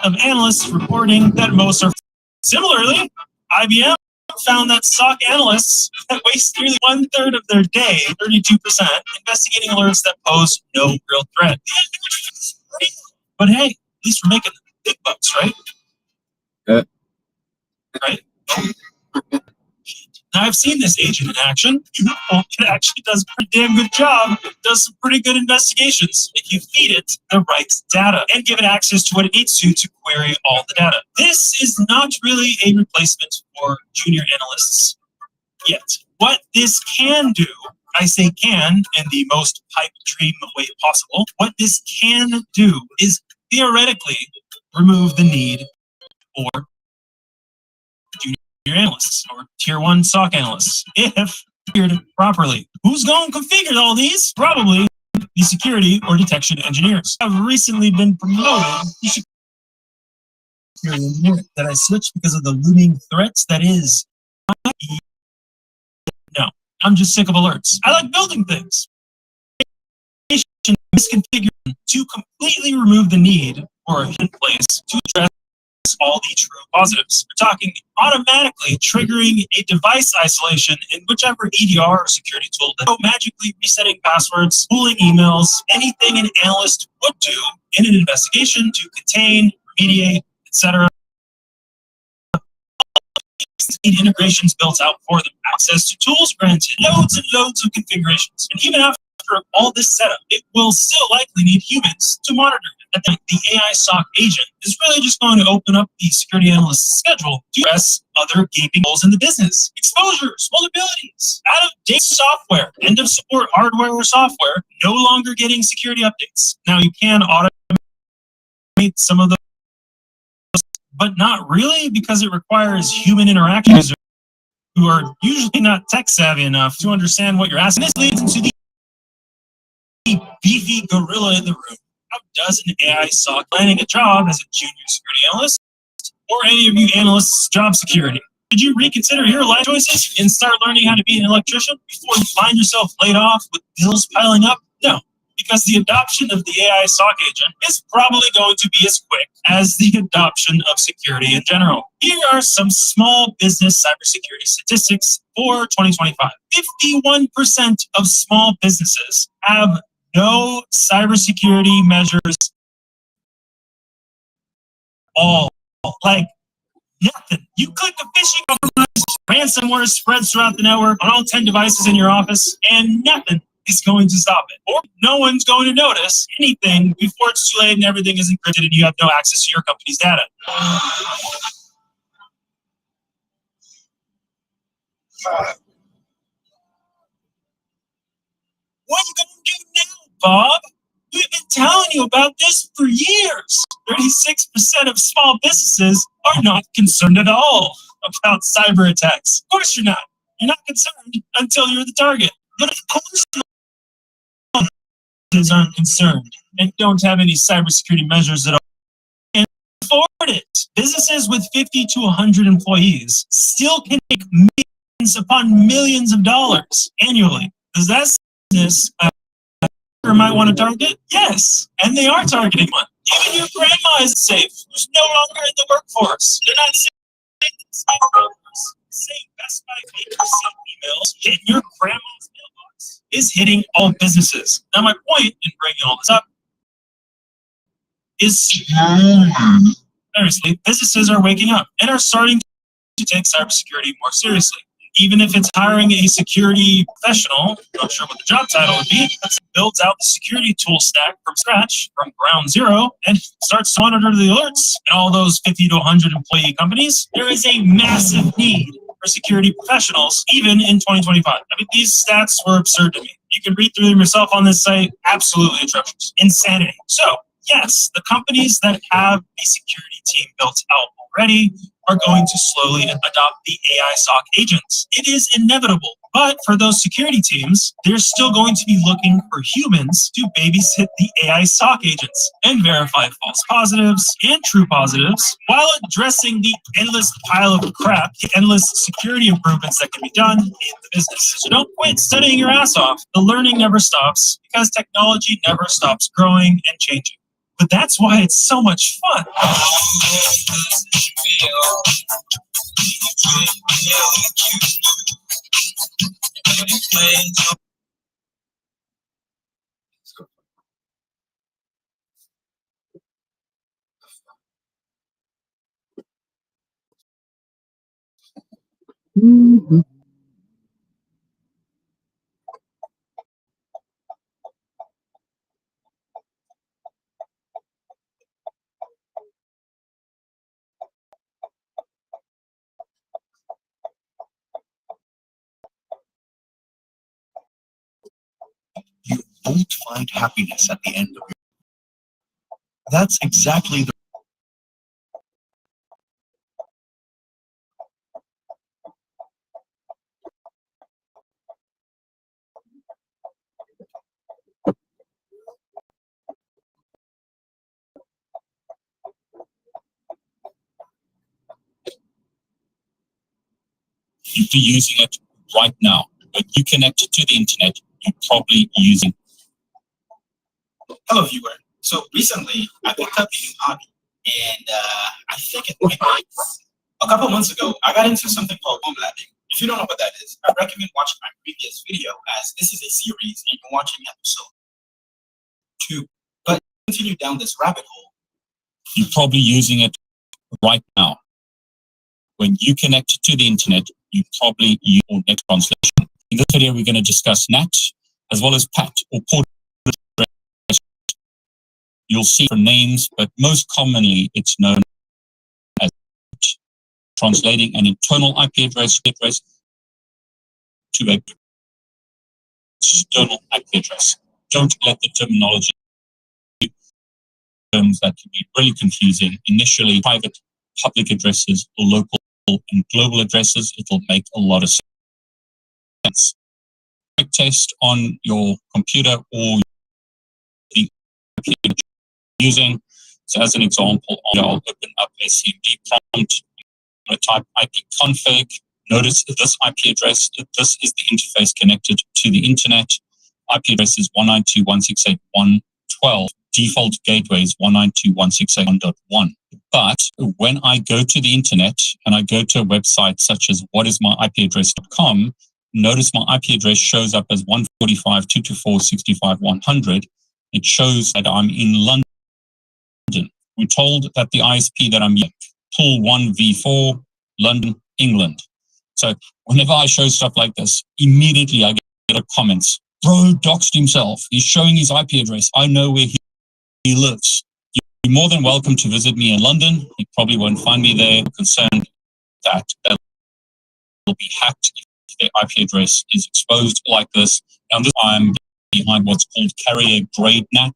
of analysts reporting that most are. Similarly, IBM found that SOC analysts that waste nearly 1/3 of their day, 32%, investigating alerts that pose no real threat. But hey, at least we're making big bucks, right? Yeah. Right? Now, I've seen this agent in action. It actually does a pretty damn good job. It does some pretty good investigations if you feed it the right data and give it access to what it needs to query all the data. This is not really a replacement for junior analysts yet. What this can do, I say can in the most pipe dream way possible, what this can do is theoretically remove the need for junior analysts or tier 1 SOC analysts if configured properly. Who's going to configure all these? Probably the security or detection engineers. I've recently been promoted to security engineer that I switched because of the looming threats that is. No, I'm just sick of alerts. I like building things. Misconfigured to completely remove the need for a hidden place to address all the true positives. We're talking automatically triggering a device isolation in whichever EDR or security tool that magically resetting passwords, pooling emails, anything an analyst would do in an investigation to contain, remediate, etc. Integrations built out for them, access to tools granted, loads and loads of configurations. And even after all this setup, it will still likely need humans to monitor it. The AI SOC agent is really just going to open up the security analyst's schedule to address other gaping holes in the business. Exposures, vulnerabilities, out-of-date software, end-of-support hardware or software, no longer getting security updates. Now, you can automate some of those, but not really, because it requires human interaction who are usually not tech savvy enough to understand what you're asking. This leads into the beefy gorilla in the room. How does an AI SOC landing a job as a junior security analyst or any of you analysts job security? Did you reconsider your life choices and start learning how to be an electrician before you find yourself laid off with bills piling up? No, because the adoption of the AI SOC agent is probably going to be as quick as the adoption of security in general. Here are some small business cybersecurity statistics for 2025. 51% of small businesses have no cybersecurity measures all. Like nothing. You click a phishing compromise, ransomware spreads throughout the network on all 10 devices in your office, and nothing is going to stop it. Or no one's going to notice anything before it's too late and everything is encrypted and you have no access to your company's data. What are you going to do now, Bob? We've been telling you about this for years. 36% of small businesses are not concerned at all about cyber attacks. Of course you're not. You're not concerned until you're the target. But of course small businesses aren't concerned and don't have any cybersecurity measures at all. And afford it. Businesses with 50 to 100 employees still can make millions upon millions of dollars annually. Does that business might want to target? Yes, and they are targeting one. Even your grandma is safe, who's no longer in the workforce. They're not saying Best Buy emails hitting your grandma's mailbox is hitting all businesses. Now, my point in bringing all this up is seriously, businesses are waking up and are starting to take cybersecurity more seriously. Even if it's hiring a security professional, not sure what the job title would be, that builds out the security tool stack from scratch, from ground zero, and starts to monitor the alerts in all those 50 to 100 employee companies. There is a massive need for security professionals, even in 2025. I mean, these stats were absurd to me. You can read through them yourself on this site. Absolutely atrocious. Insanity. So, yes, the companies that have a security team built out already are going to slowly adopt the AI SOC agents. It is inevitable. But for those security teams, they're still going to be looking for humans to babysit the AI SOC agents and verify false positives and true positives while addressing the endless pile of crap, the endless security improvements that can be done in the business. So don't quit studying your ass off. The learning never stops because technology never stops growing and changing. But that's why it's so much fun. Mhm. You won't find happiness at the end of your. That's exactly the. You'd be using it right now. When you connect to the internet, you're probably using. Hello, viewer. So recently, I picked up a new hobby, and I think it might be a couple months ago. I got into something called home lapping. If you don't know what that is, I recommend watching my previous video, as this is a series, and you're watching episode 2. But continue down this rabbit hole. You're probably using it right now. When you connect to the internet, you probably use net translation. In this video, we're going to discuss NAT as well as PAT or port address. You'll see different names, but most commonly it's known as translating an internal IP address to a external IP address. Don't let the terminology terms that can be really confusing. Initially, private, public addresses, local and global addresses, it'll make a lot of sense. Quick test on your computer or the computer you're using. So as an example, I'll open up a CMD prompt. I'm going to type ipconfig. Notice this IP address, this is the interface connected to the internet. IP address is 192.168.1.12. Default gateway is 192.168.1.1. But when I go to the internet and I go to a website such as whatismyipaddress.com, notice my IP address shows up as 145.224.65.100. It shows that I'm in London. We're told that the ISP that I'm using, Pool 1v4, London, England. So whenever I show stuff like this, immediately I get comments. Bro doxed himself. He's showing his IP address. I know where he lives. You're more than welcome to visit me in London. You probably won't find me there. I'm concerned that will be hacked if their IP address is exposed like this. Now, I'm behind what's called carrier grade NAT,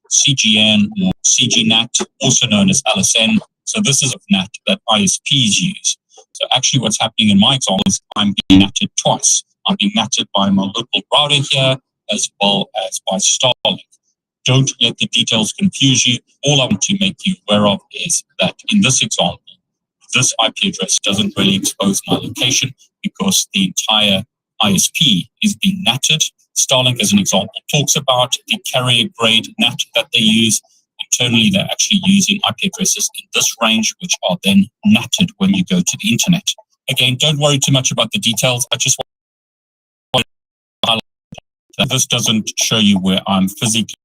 CGN or CGNAT, also known as LSN. So this is a NAT that ISPs use. So actually what's happening in my example is I'm being NATed twice. I'm being NATed by my local router here as well as by Starlink. Don't let the details confuse you. All I want to make you aware of is that in this example, this IP address doesn't really expose my location because the entire ISP is being NATed. Starlink, as an example, talks about the carrier grade NAT that they use. Internally, they're actually using IP addresses in this range, which are then NATed when you go to the internet. Again, don't worry too much about the details. I just want to highlight that this doesn't show you where I'm physically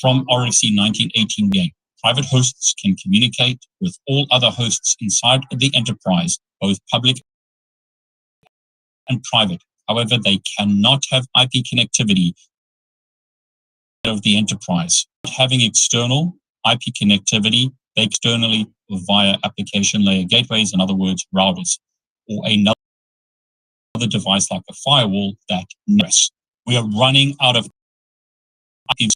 from RFC 1918 game. Private hosts can communicate with all other hosts inside the enterprise, both public and private. However, they cannot have IP connectivity of the enterprise. Having external IP connectivity externally via application layer gateways, in other words, routers, or another device like a firewall that knows. We are running out of IP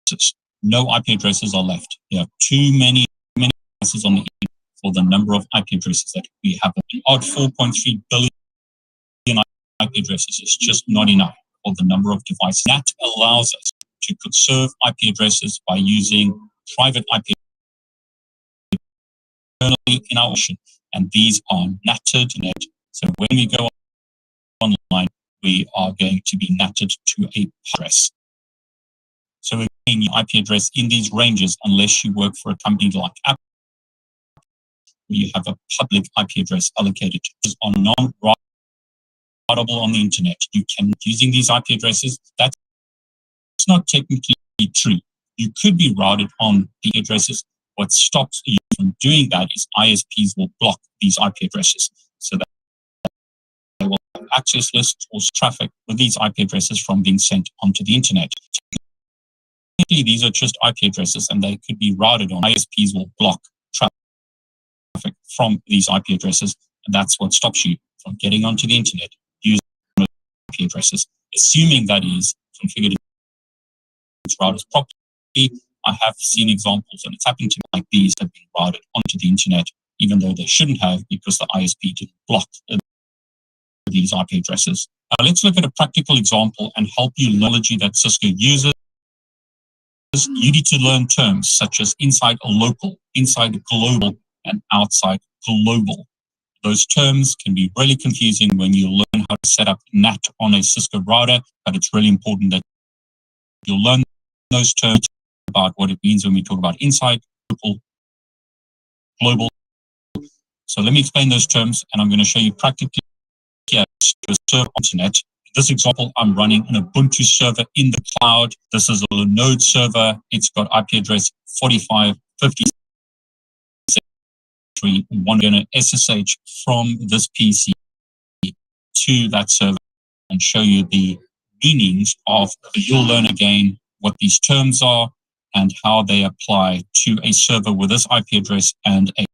addresses. No IP addresses are left. There are too many devices on the internet for the number of IP addresses that we have. An odd 4.3 billion IP addresses is just not enough for the number of devices. That allows us to conserve IP addresses by using private IP internally in our ocean, and these are natted net. So when we go online, we are going to be natted to a address. So again, your IP address in these ranges, unless you work for a company like Apple, where you have a public IP address allocated to are non-routable on the internet. You can using these IP addresses. That's not technically true. You could be routed on the addresses. What stops you from doing that is ISPs will block these IP addresses so that they will have access lists or traffic with these IP addresses from being sent onto the internet. Technically, these are just IP addresses and they could be routed on. ISPs will block traffic from these IP addresses, and that's what stops you from getting onto the internet using IP addresses, assuming that is configured its routers properly. I have seen examples, and it's happened to me, like these have been routed onto the internet, even though they shouldn't have, because the ISP didn't block these IP addresses. Now let's look at a practical example and help you knowledge that Cisco uses. You need to learn terms such as inside local, inside global, and outside global. Those terms can be really confusing when you learn how to set up NAT on a Cisco router, but it's really important that you'll learn those terms about what it means when we talk about inside, local, global. So let me explain those terms, and I'm going to show you practically here to serve internet. In this example, I'm running an Ubuntu server in the cloud. This is a Linode server. It's got IP address 4556. I'm going to SSH from this PC to that server and show you the meanings of, you'll learn again what these terms are and how they apply to a server with this IP address and a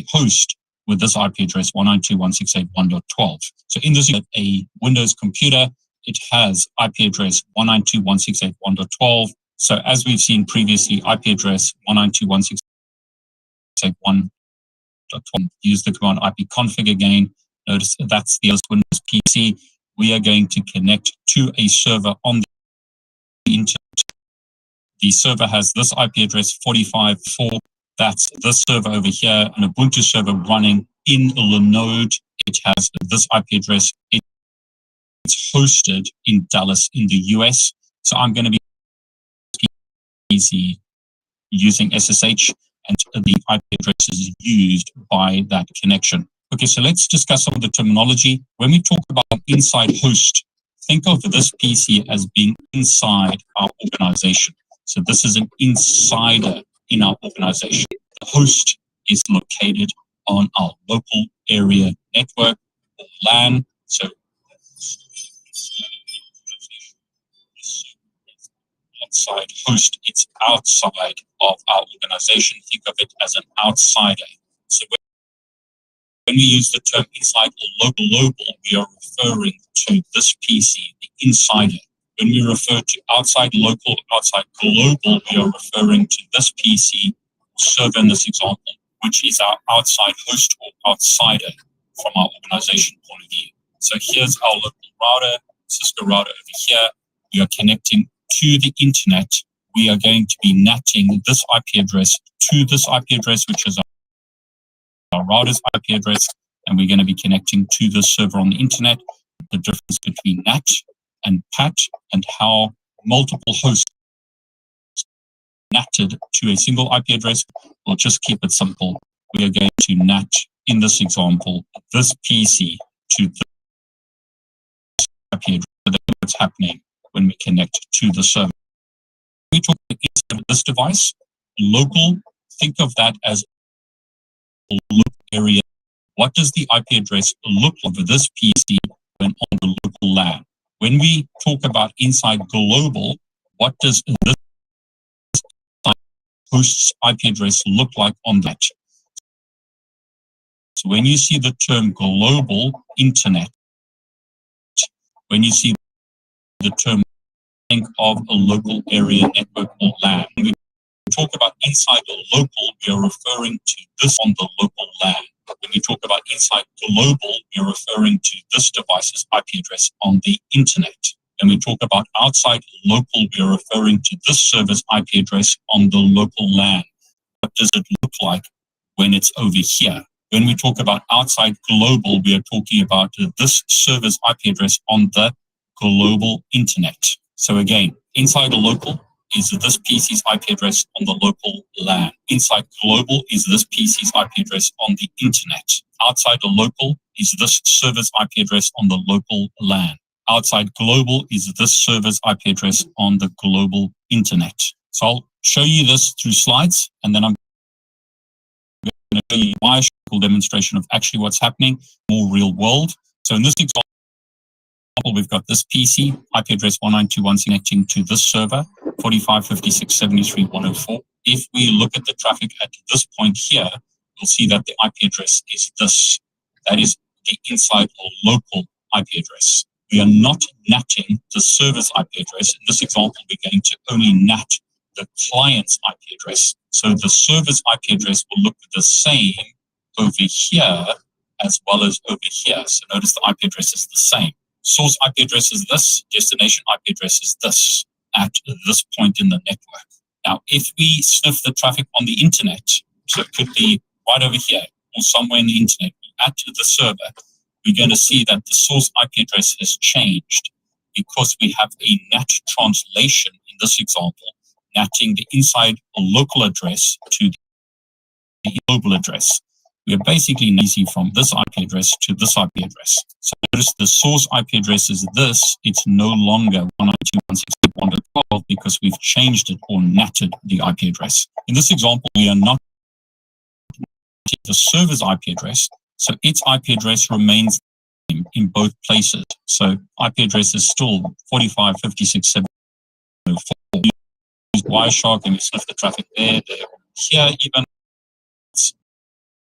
host with this IP address 192.168.1.12. So in this, a Windows computer, it has IP address 192.168.1.12. So as we've seen previously, IP address 192.168.1.12. Use the command ipconfig again. Notice that's the Windows PC. We are going to connect to a server on the internet. The server has this IP address 45.4. That's this server over here, an Ubuntu server running in Linode. It has this IP address. It's hosted in Dallas in the US. So I'm going to be easy using SSH, and the IP address is used by that connection. Okay, so let's discuss some of the terminology. When we talk about inside host, think of this PC as being inside our organization. So this is an insider in our organization. The host is located on our local area network or LAN. So outside host, it's outside of our organization. Think of it as an outsider. So when we use the term inside or local, we are referring to this PC, the insider. When we refer to outside local, outside global, we are referring to this PC server in this example, which is our outside host or outsider from our organization point of view. So here's our local router, Cisco router over here. We are connecting to the internet. We are going to be NATing this IP address to this IP address, which is our router's IP address, and we're going to be connecting to the server on the internet. The difference between NAT and PAT and how multiple hosts NATed to a single IP address. We'll just keep it simple. We are going to NAT, in this example, this PC to the IP address. So that's what's happening when we connect to the server. we talk about this device, local, think of that as a local area. What does the IP address look like for this PC when on the local LAN? When we talk about inside global, what does this host's IP address look like on that? So when you see the term global internet, when you see the term, think of a local area network or LAN. When we talk about inside the local, we are referring to this on the local LAN. When we talk about inside global, we are referring to this device's IP address on the internet. When we talk about outside local, we are referring to this server's IP address on the local LAN. What does it look like when it's over here? When we talk about outside global, we are talking about this server's IP address on the global internet. So again, inside the local is this PC's IP address on the local LAN. Inside global is this PC's IP address on the internet. Outside the local is this server's IP address on the local LAN. Outside global is this server's IP address on the global internet. So I'll show you this through slides, and then I'm going to show you my demonstration of actually what's happening, more real world. So in this example, we've got this PC, IP address 192.1 connecting to this server, 45.56.73.104. If we look at the traffic at this point here, we'll see that the IP address is this. That is the inside or local IP address. We are not natting the server's IP address. In this example, we're going to only nat the client's IP address. So the server's IP address will look the same over here as well as over here. So notice the IP address is the same. Source IP address is this, destination IP address is this at this point in the network. Now, if we sniff the traffic on the internet, so it could be right over here or somewhere in the internet, at the server, we're going to see that the source IP address has changed because we have a NAT translation in this example, natting the inside or local address to the global address. We are basically easy from this IP address to this IP address. So notice the source IP address is this. It's no longer 192.168.112 because we've changed it or natted the IP address. In this example, we are not the server's IP address, so its IP address remains in both places. So IP address is still 45.56.704. Use Wireshark and we sniff the traffic there, here even.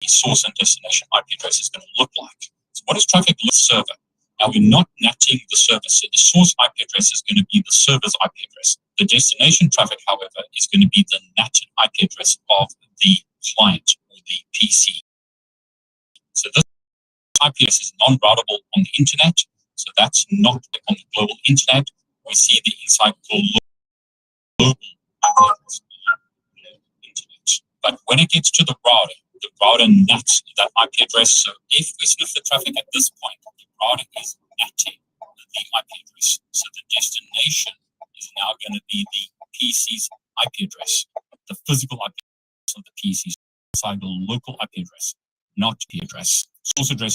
The source and destination IP address is going to look like. So what does traffic look server? Now we're not natting the server, so the source IP address is going to be the server's IP address. The destination traffic, however, is going to be the natted IP address of the client or the PC. So this IP address is non-routable on the internet, so that's not on the global internet. We see the inside global IP address on the internet. But when it gets to the router nats that IP address. So if we sniff the traffic at this point, the router is natting the IP address. So the destination is now going to be the PC's IP address, the physical IP address of the PC inside the local IP address, not the address. Source address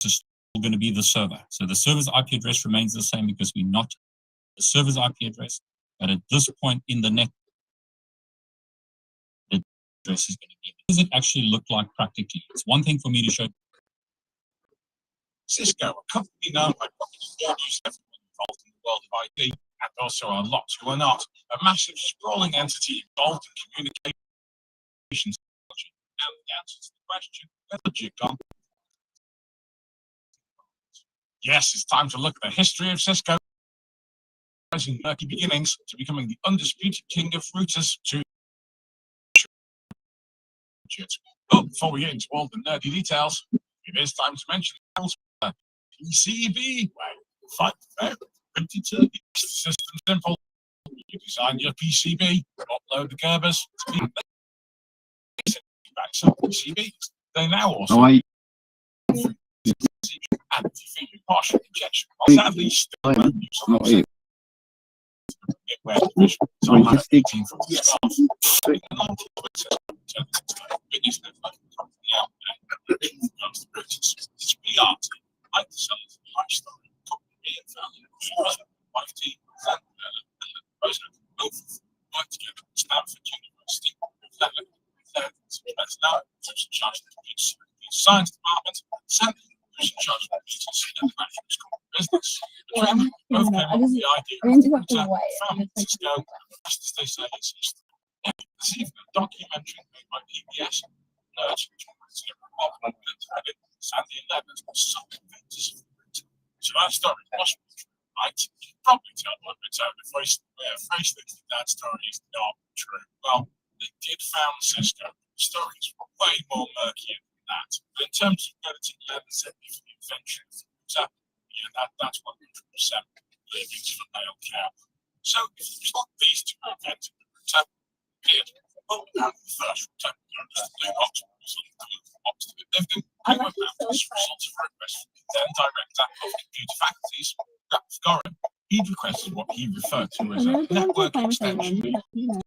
is still going to be the server. So the server's IP address remains the same because we're not the server's IP address, but at this point in the net, address is going to be. What does it actually look like practically? It's one thing for me to show. Cisco, a company known by almost everyone involved in the world of IT, and also a lot who are not, a massive sprawling entity involved in communications. And the answer to the question, where the jig gone? Yes, it's time to look at the history of Cisco. Rising murky beginnings to becoming the undisputed king of routers to. But before we get into all the nerdy details, it is time to mention PCB. Fight the printed circuit. System simple. You design your PCB, upload the Gerbers to be some PCBs. They now also and configure partial injection. Sadly, still use where so I'm 18 from the start. That's now who's in charge of the computer science department, and Sandy, who's in charge of the computers in the graduate school of business. Between them, both came up with the idea of the computer from Cisco, just as they say it's history. This evening, a documentary made by PBS nerds Sandy and Levin's some inventors. So our story must be true, right? You can probably tell by my tone if I phrase things that story is not true. Well, they did found Cisco. The stories were way more murky than that. But in terms of relative Levin said before the invention of the computer, yeah, that's 100% living for male cow. So if it's not these two who invented the computer, did, well, the first known as the blue box was on the blue box that it lived in, came about as a result of a request from the then director of computer faculties, Ralph Gorin. He'd requested what he referred to as a network extension lead,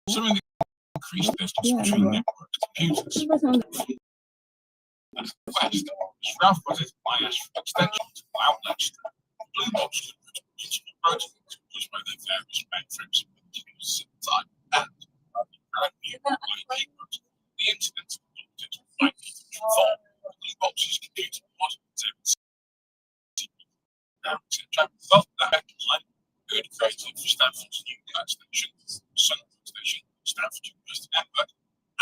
something that increased distance between network computers. That's the quest. As Ralph put it, I asked for extensions to outlets that blue box could put into protocols used by their various mainframes and computers at the time. And brand new IP works. The internet adopted 1904. The blue box's computer was able to well, that line good created for Stanford's new station, Sun Station, Stanford University Network,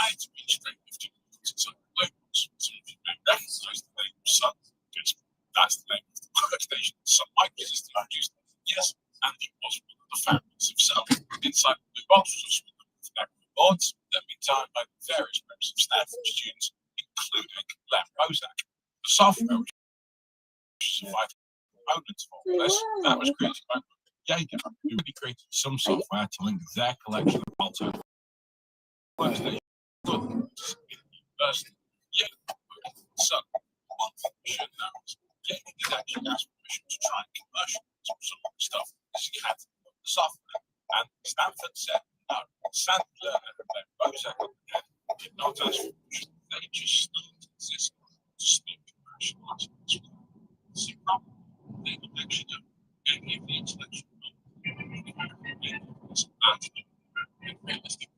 and it's been straight with difficulties like labels. Some of you may recognize the name of Sun, because that's the name of the workstation that Sun Microsystems produced. Yes, and he was one of the founders himself. Inside the blue box was a small number of network boards that had been designed by various members of Stanford students, including Len Bozak. The software which survived components for this, that was created by Jaeger, who really created some software to link their collection of Alto workstations to the university. So, one thing we should know is Jaeger did actually ask permission to try and commercialize some of the stuff because he had the software. And Stanford said, no, Sandy Lerner and then Bozak did not ask for permission. They just started existing to stop commercializing this one. See, problem. They don't actually know any of the intellectual realistic.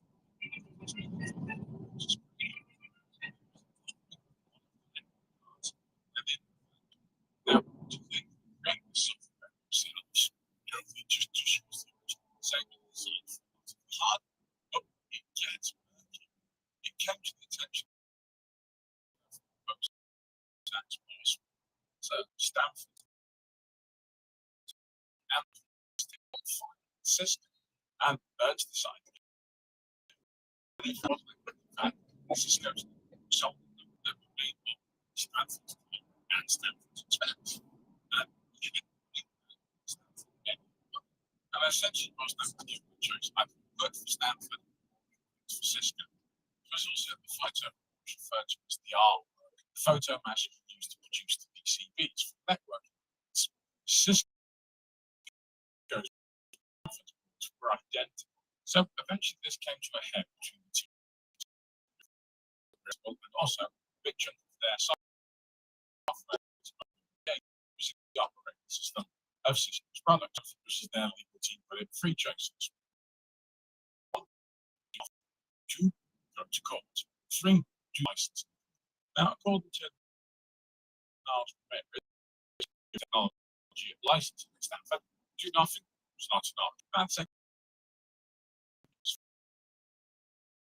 Now, to think bring the software themselves, they just use the same design for hard, but it gets murky. It came to the attention of most tax boss, so Stanford and system and birds decided and Cisco's something that would be Stanford's and Stanford's expense. And and essentially most Stanford given the choice. I worked for Stanford for Cisco. It was also the photo which referred to as the R work. The photo mask used to produce the PCBs for networking. Cisco were identical. So eventually this came to a head between the two. And also, a big chunk of their software was the operating system of Cisco's product, which is their legal team put in three choices. Two, go to court. Three, do license. Now, according to technology of licensing at Stanford, do nothing was not enough. Bad second.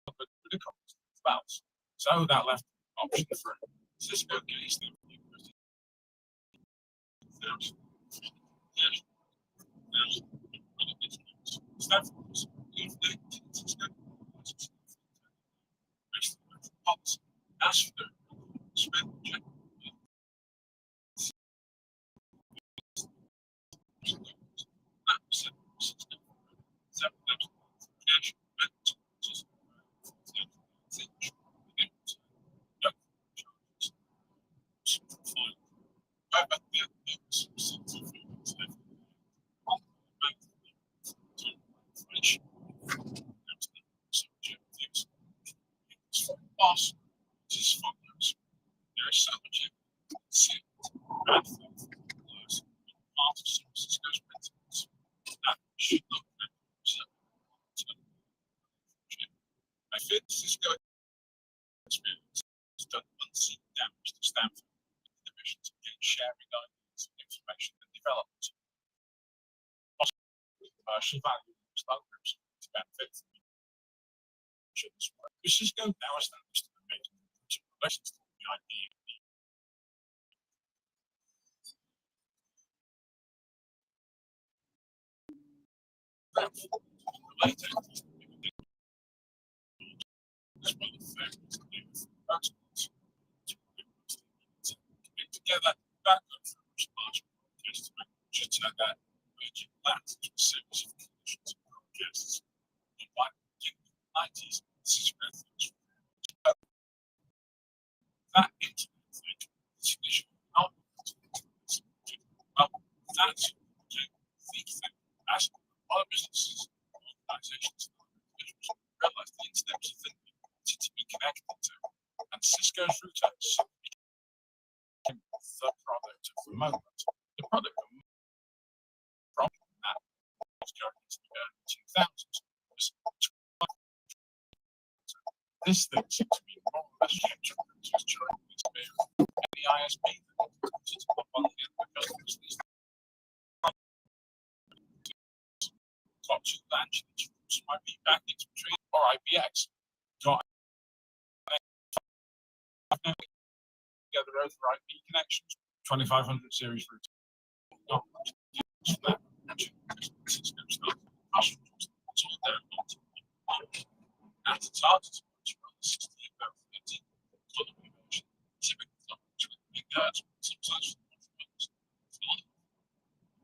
But the cost bounce. So that left option for Cisco case that Stanford was Cisco based on the policy. As for the spend check. There is so much that should look at information and development. Commercial value amongst other groups to benefit from this work. Which is now established in the making relations to the idea. Related as well as articles to get together back up from which large broadcasts should turn that urgent land into a series of conditions and broadcasts. In by the 90s, this is where things that internet thing, this initial output, that's think that as a lot of businesses, organizations, realize the internet was a thing we wanted to be connected to. And Cisco's routers became the product of the moment. The product of from that was going into the early 2000s. This thing seems to be more or less future routers during this period. And the ISP that wanted to pop on the end of customers these got to launch these routes might be back into tree or IPX. Got together over IP connections, 2500 series routes. Not much. That Cisco started customers. It's all there. At its heart, it's around 60 about 30 autonomy version. Typically, not 20 gigahertz, sometimes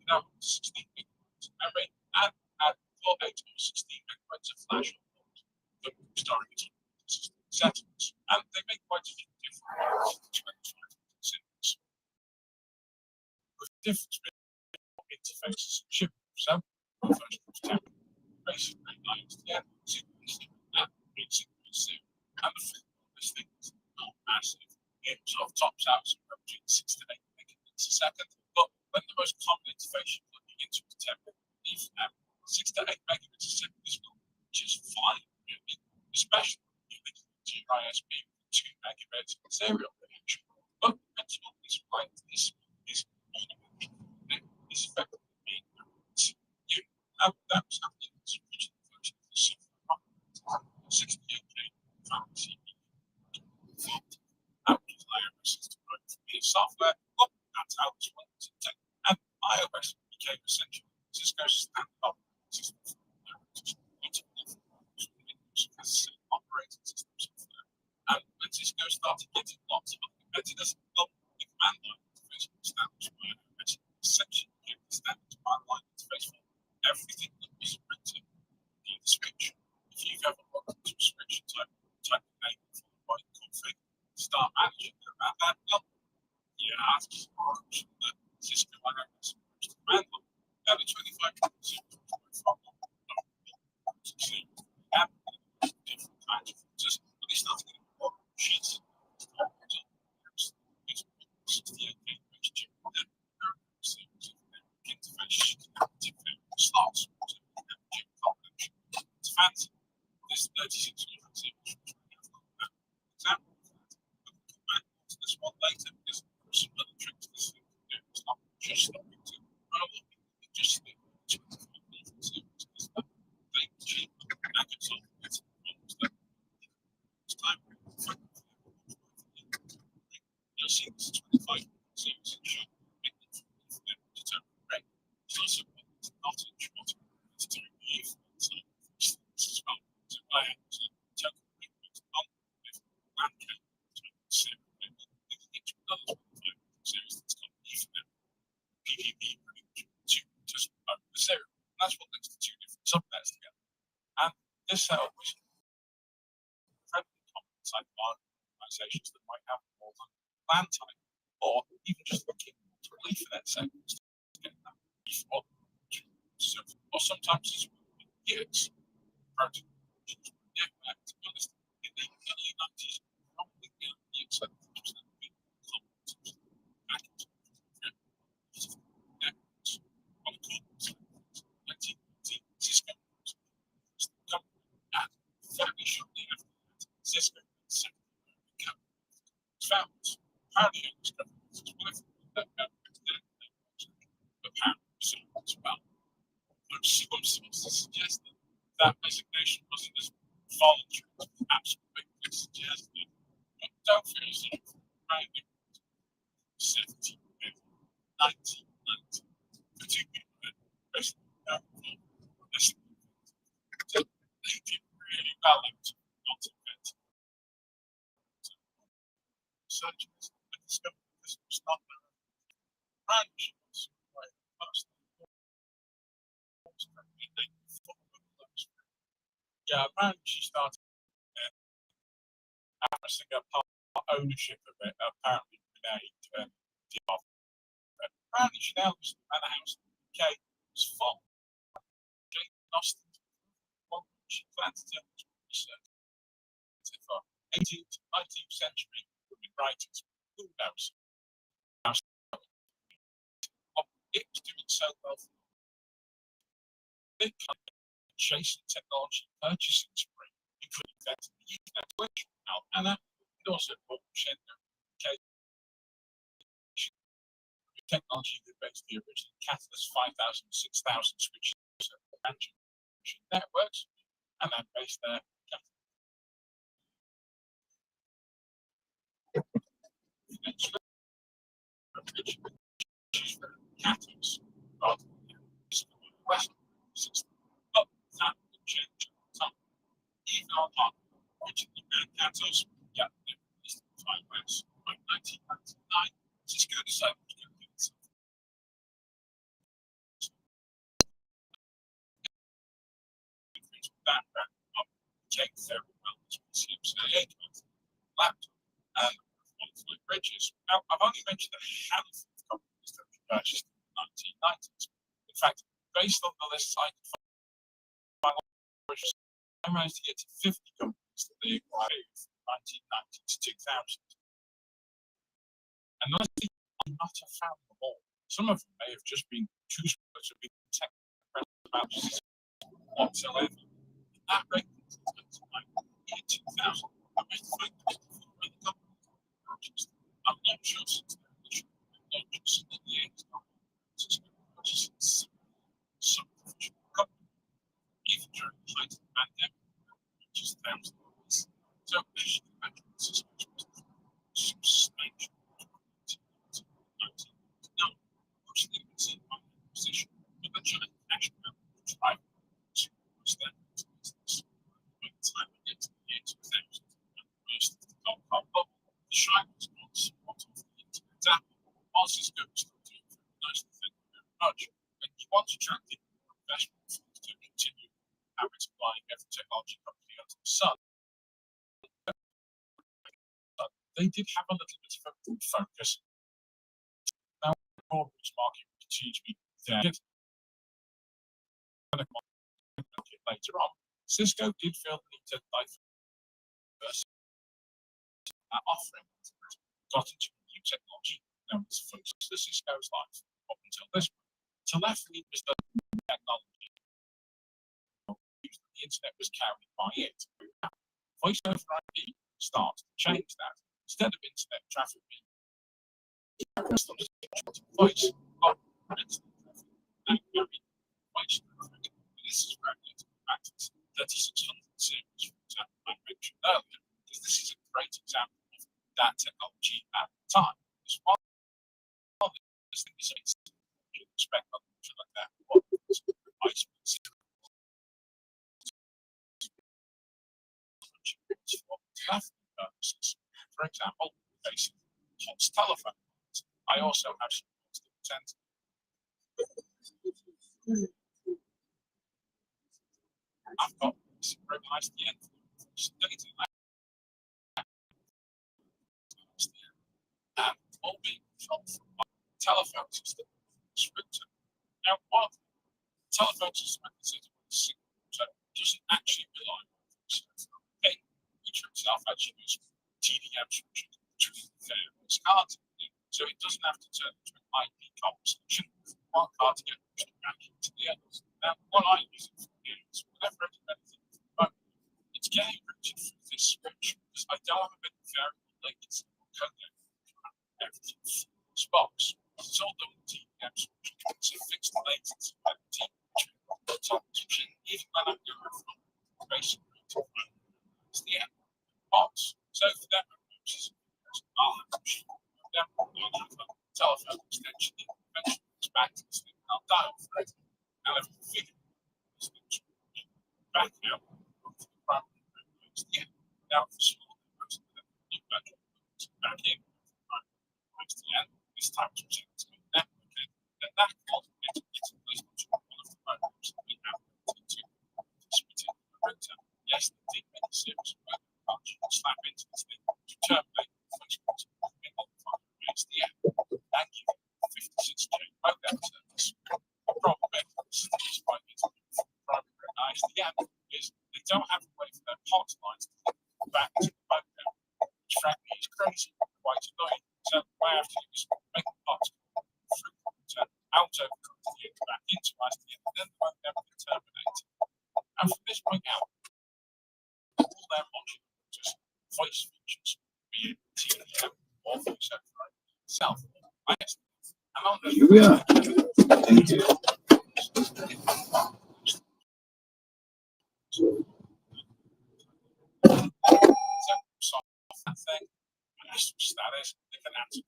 now 16 megabytes of memory and add 4, 8 or 16 megabytes of flash on board. But starting at system settings, and they make quite a few different symbols. With different interfaces and shipping, so version of 10 basic lines to the end, and the flip on this thing is not massive. It sort of tops out somewhere between 6 to 8 megabits a second. But when the most common interface you're looking into is 10 megabits, 6 to 8 megabits a second is well, which is fine, really, especially to your ISP with 2 megabits in serial connection. But depends on this right, this is effectively being you have that was happening in the original version of the software. 68K fancy Apple's iOS system running for me software. Well, that's how this one was intended. And iOS became essentially Cisco's standard system for operating system software. And when Cisco started getting lots of other competitors, well, the command line interface was established by iOS essentially became the standard command line interface for everything that was written in the switch. If you've ever looked into a switch type of name followed by config, start managing around that, well, yeah, that's the Cisco iOS command line. Early 25 different kinds of filters, but they started getting more sheets. 68K interface slots. It's fancy. This 3600 series example of that. We'll come back to this one later because there are some other tricks this thing can do. It's not just stopping to run a lot of people can just stick with 25 series because they cheap Microsoft gets almost that time. You'll see this 25 series in shop. Determine rate. It's also not in short. It's doing the youth as well. So I have to token rate on with land count series. Each another 25 series that's got Ethernet PPP range to just over the serial. That's what links the two different subnets together. And this setup was incredibly common inside large organizations that might have more than LAN type, or even just looking to Ethernet segments to get that before. Or sometimes it's years. To be honest, in the early 90s, probably the only exception was that people commented back into networks on the corporate side. 1990, Cisco was the company, and fairly shortly after that, Cisco had the second American company. Its founders, apparently it was government as well, that and the two people that basically this, so they did really well not invent researchers and discovered this was not their brand. Yeah, apparently she started amassing a part ownership of it, apparently Renee did off. Apparently she now lives at a house in the UK. It's full. Jane Austen, she plans to research for 18th to 19th century women writers. Who knows? Now, it was doing so well for big company adjacent technology purchasing spree, including that the Internet Switch, Alpana, and also Shender technology that based the original Catalyst 5000, 6000 switches branching networks, and then based their Catalyst rather than the West system. But that would change over time. Even on originally ran Catalyst, yeah, they released the iOS by 1999. Cisco decided to do things. That ran up Jake very well as PCMs laptop and qualified bridges. Now, I've only mentioned a handful of companies that were purchased in the 1990s. In fact, based on the lists I could find, I managed to get to 50 companies that they acquired from 1990 to 2000. And honestly, I might not have found them all. Some of them may have just been too small to be tech about whatsoever. That rate is like year 2000. I made 5 other companies purchased. I'm not sure since then, not just since the 80s, some professional company, even during the height of the pandemic, just thousands of dollars. So, as you can imagine, this is substantial. No, which they can see my position, but the giant cash amount to try to push that into business. By the time we get to the year 2000, and most of the dot-com bubble, the shine was not somewhat of the internet apple, while Cisco was still doing very nicely, thank you very much. And you want to attract more investment funds to continue habits of buying every technology company under the sun. They did have a little bit of a focus. Now, the broadband market will continue to be there. Later on, Cisco did feel the need to diversify that offering, got into a new technology known as voice. The Cisco's life up until this point. Telephony was the technology. The internet was carried by it. Voice over IP starts to change that. Instead of internet traffic being voice, this is regulated back to 3600 series, for example, I mentioned earlier, because this is a great example of that technology at the time. Because while this thing is you expect something like that, what is for telephony purposes. For example, basic HOTS telephone lines. I also have some constant I've got recognized the end stating that and all being controlled from my telephone system. Now, what telephone system I consider doesn't actually rely on voice over IP, which itself actually uses TDM switching between various cards. So it doesn't have to turn into an IP conversation from one card to get pushed back into the others. Now, what I use it for is whenever I do anything from the phone, it's getting routed through this switch because I don't have a bit of variable latency or codec everything through this box. It's all done with TDM switching. It's a fixed latency at the top switching, even when I'm going from basic to the end box. So for that purposes, I'll have a telephone extension in conventional back to the thing. I'll dial for it. Now if you figure back out of the primary networks, now for small networks, you back in the primary networks to the end. This time to check the network, and that ultimately is at least one of the programs that we have to this particular router. Yes, the deep many service program slap into this thing to terminate the functions of the SDN. That gives you 56K program service. The problem is these programs from primary ISDN is they don't have a way for their POTS lines to go back to the program, which frankly is crazy, quite annoying. So what I have to do is make the POTS through the router, out over the back into ISDN, and then the program can terminate. And from this point out, all their modular just voice functions, be it TDM or voice over itself, ISDN. And on the Here we are. Thank you. solve that thing, and as to status, they can answer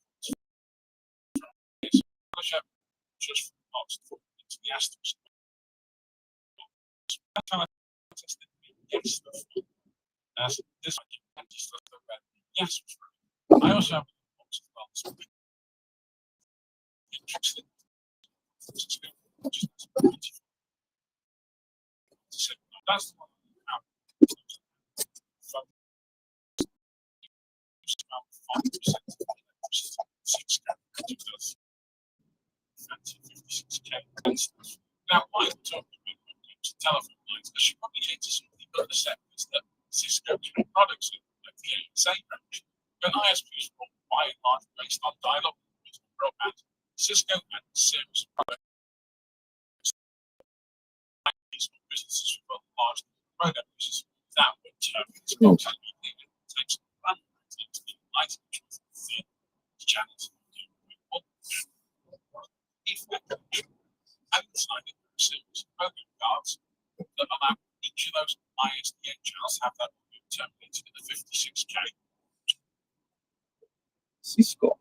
just from box into the asterisk. That's how I tested yes stuff. As this one, empty stuff that yes was right. I also have a box as well. So interesting. That's the one. About 5% of the electricity, 6K. Now, why I'm talking about telephone lines, I should probably get to some of the other sectors that Cisco products like the ASA range. When ISPs were by and large based on dial-up broadband, Cisco and service products. These businesses with large program users that would takes channels and decided service program cards that allow each of those ISDN channels to have that terminated at the 56K. Cisco.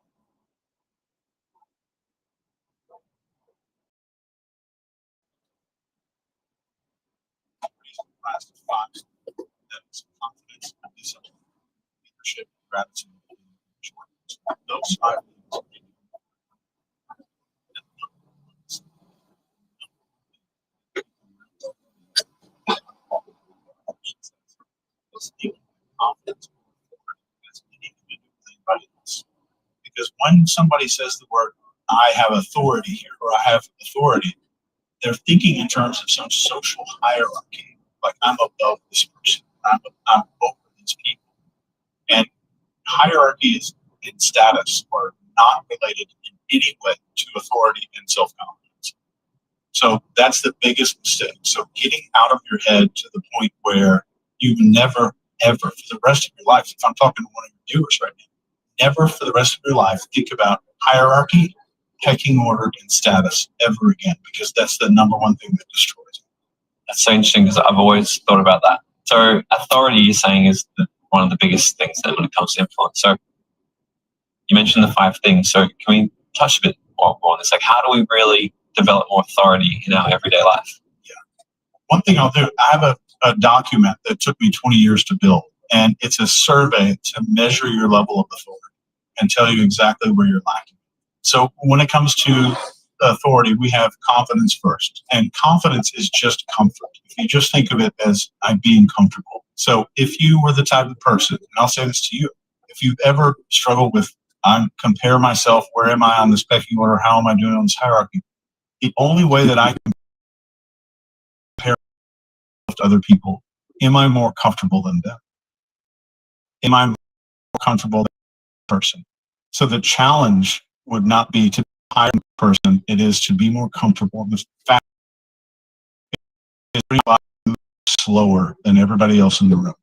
Last five, that is confidence and discipline, leadership, gratitude, and assurance. Those five things. Because when somebody says the word, I have authority here, or I have authority, they're thinking in terms of some social hierarchy, like I'm above this person, I'm over these people. And hierarchy is in status or not related in any way to authority and self-confidence. So that's the biggest mistake. So getting out of your head to the point where you never, ever, for the rest of your life, if I'm talking to one of your viewers right now, never for the rest of your life think about hierarchy, pecking order, and status ever again, because that's the number one thing that destroys it. That's so interesting because I've always thought about that. So authority, you're saying, is one of the biggest things that when it comes to influence. So you mentioned the 5 things. So can we touch a bit more on this? Like, how do we really develop more authority in our everyday life? Yeah. One thing I'll do, I have a document that took me 20 years to build, and it's a survey to measure your level of authority and tell you exactly where you're lacking. So when it comes to authority, we have confidence first, and confidence is just comfort. If you just think of it as I'm being comfortable. So if you were the type of person, and I'll say this to you, if you've ever struggled with, compare myself, where am I on this pecking order, how am I doing on this hierarchy? The only way that I can compare to other people, am I more comfortable than them? Am I more comfortable than that person? So the challenge would not be to hire a person, it is to be more comfortable. The fact is slower than everybody else in the room.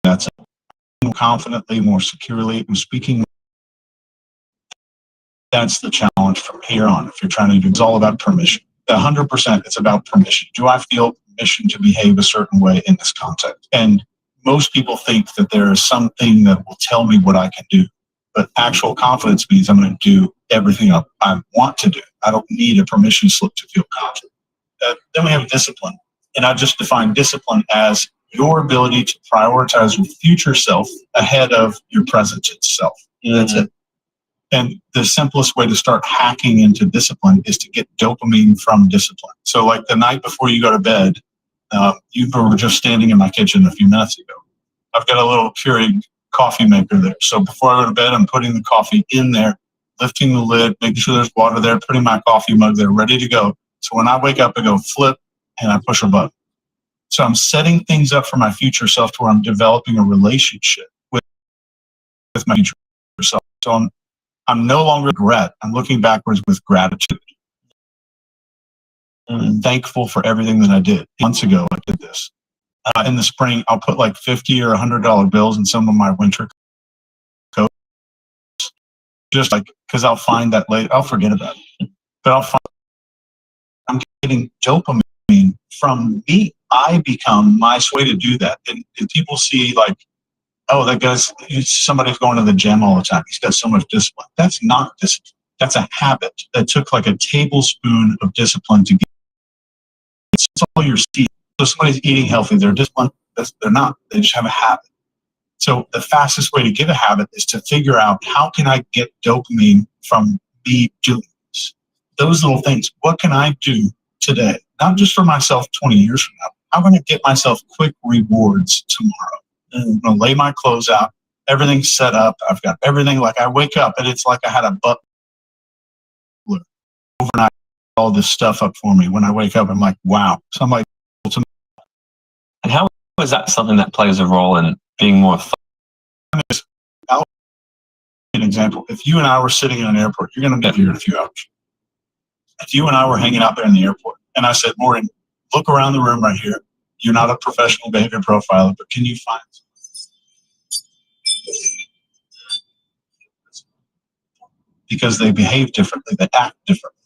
That's it. More confidently, more securely, and speaking. That's the challenge from here on. If you're trying to do, it's all about permission. 100%, it's about permission. Do I feel permission to behave a certain way in this context? And most people think that there is something that will tell me what I can do. But actual confidence means I'm going to do everything I want to do. I don't need a permission slip to feel confident. Then we have discipline. And I just define discipline as your ability to prioritize your future self ahead of your present self. That's it. And the simplest way to start hacking into discipline is to get dopamine from discipline. So like the night before you go to bed, you were just standing in my kitchen a few minutes ago. I've got a little Keurig coffee maker there. So before I go to bed, I'm putting the coffee in there, lifting the lid, making sure there's water there, putting my coffee mug there, ready to go. So when I wake up, I go flip and I push a button. So I'm setting things up for my future self to where I'm developing a relationship with my future self. So I'm no longer regret. I'm looking backwards with gratitude. I'm thankful for everything that I did. Months ago, I did this. In the spring, I'll put like $50 or $100 bills in some of my winter coats. Just like, because I'll find that later. I'll forget about it. But I'll find I'm getting dopamine from me. I become my way to do that. And people see like, oh, that guy's somebody's going to the gym all the time. He's got so much discipline. That's not discipline. That's a habit that took like a tablespoon of discipline to get. It's all you're seeing. So somebody's eating healthy, they're disciplined. They're not. They just have a habit. So the fastest way to get a habit is to figure out how can I get dopamine from me doing this. Those little things. What can I do today? Not just for myself 20 years from now. I'm going to get myself quick rewards tomorrow. I'm going to lay my clothes out. Everything's set up. I've got everything. Like I wake up and it's like I had a butler overnight all this stuff up for me. When I wake up, I'm like, wow. Somebody. And how is that something that plays a role in being more fun? I'll give you an example. If you and I were sitting in an airport, you're going to be here in a few hours. If you and I were hanging out there in the airport, and I said, Maureen, look around the room right here. You're not a professional behavior profiler, but can you find because they behave differently, they act differently.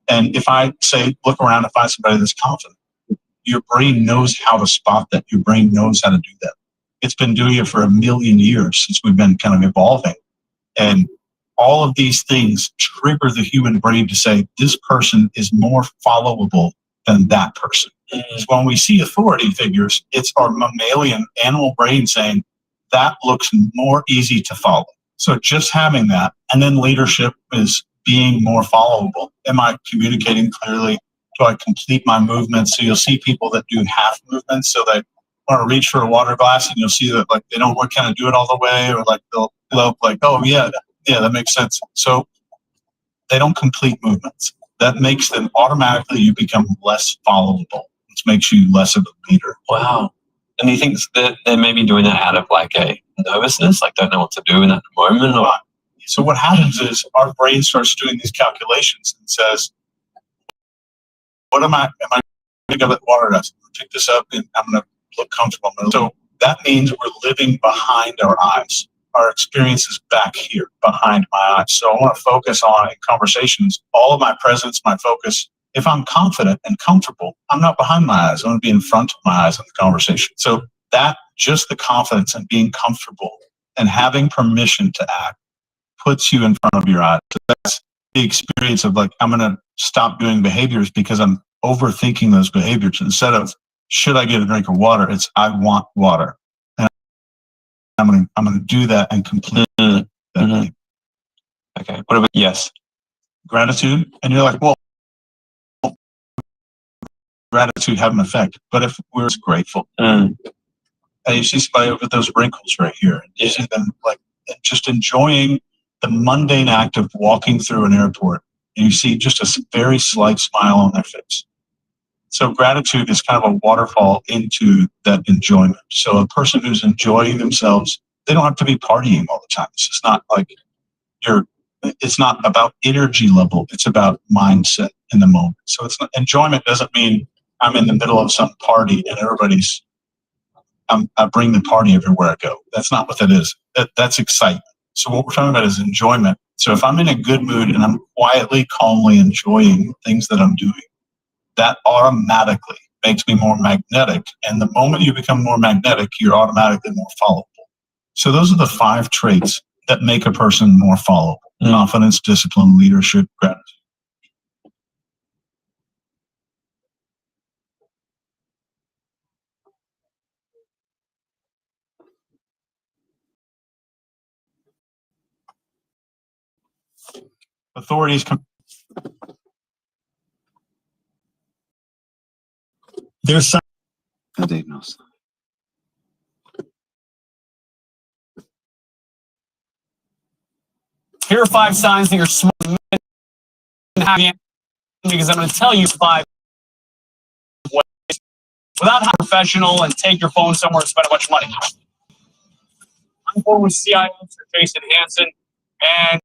And if I say, look around and find somebody that's confident, your brain knows how to spot that. Your brain knows how to do that. It's been doing it for 1 million years since we've been kind of evolving. And all of these things trigger the human brain to say, this person is more followable than that person. So when we see authority figures, it's our mammalian animal brain saying, that looks more easy to follow. So just having that, and then leadership is being more followable. Am I communicating clearly? Do I complete my movements? So you'll see people that do half movements. So they want to reach for a water glass, and you'll see that like they don't kind of do it all the way, or like they'll like, oh yeah, that makes sense. So they don't complete movements. That makes them automatically you become less followable, which makes you less of a leader. Wow. And you think that they're maybe doing that out of like a nervousness, like don't know what to do in that moment? Or? So what happens is our brain starts doing these calculations and says, what am I going to go with water? I'm going to pick this up and I'm going to look comfortable. So that means we're living behind our eyes. Our experience is back here behind my eyes. So I want to focus on in conversations, all of my presence, my focus. If I'm confident and comfortable, I'm not behind my eyes. I'm going to be in front of my eyes in the conversation. So that just the confidence and being comfortable and having permission to act puts you in front of your eyes. So that's the experience of like, I'm going to stop doing behaviors because I'm overthinking those behaviors. Instead of, should I get a drink of water? It's, I want water. And I'm going to do that and complete that thing. Okay. What about, yes. Gratitude. And you're like, well, gratitude have an effect. But if we're grateful, and you see somebody with those wrinkles right here, you see them like just enjoying the mundane act of walking through an airport, and you see just a very slight smile on their face. So gratitude is kind of a waterfall into that enjoyment. So a person who's enjoying themselves, they don't have to be partying all the time. It's not like it's not about energy level. It's about mindset in the moment. So it's not, enjoyment doesn't mean I'm in the middle of some party and everybody's, I bring the party everywhere I go. That's not what that is. That's excitement. So what we're talking about is enjoyment. So if I'm in a good mood and I'm quietly, calmly enjoying things that I'm doing, that automatically makes me more magnetic. And the moment you become more magnetic, you're automatically more followable. So those are the 5 traits that make a person more followable. Confidence, discipline, leadership, gratitude. Authorities there's some Diagnose. Here are 5 signs that you're smart and happy, because I'm going to tell you 5 ways without having a professional and take your phone somewhere and spend a bunch of money. I'm going with CIO Sir Jason Hansen, and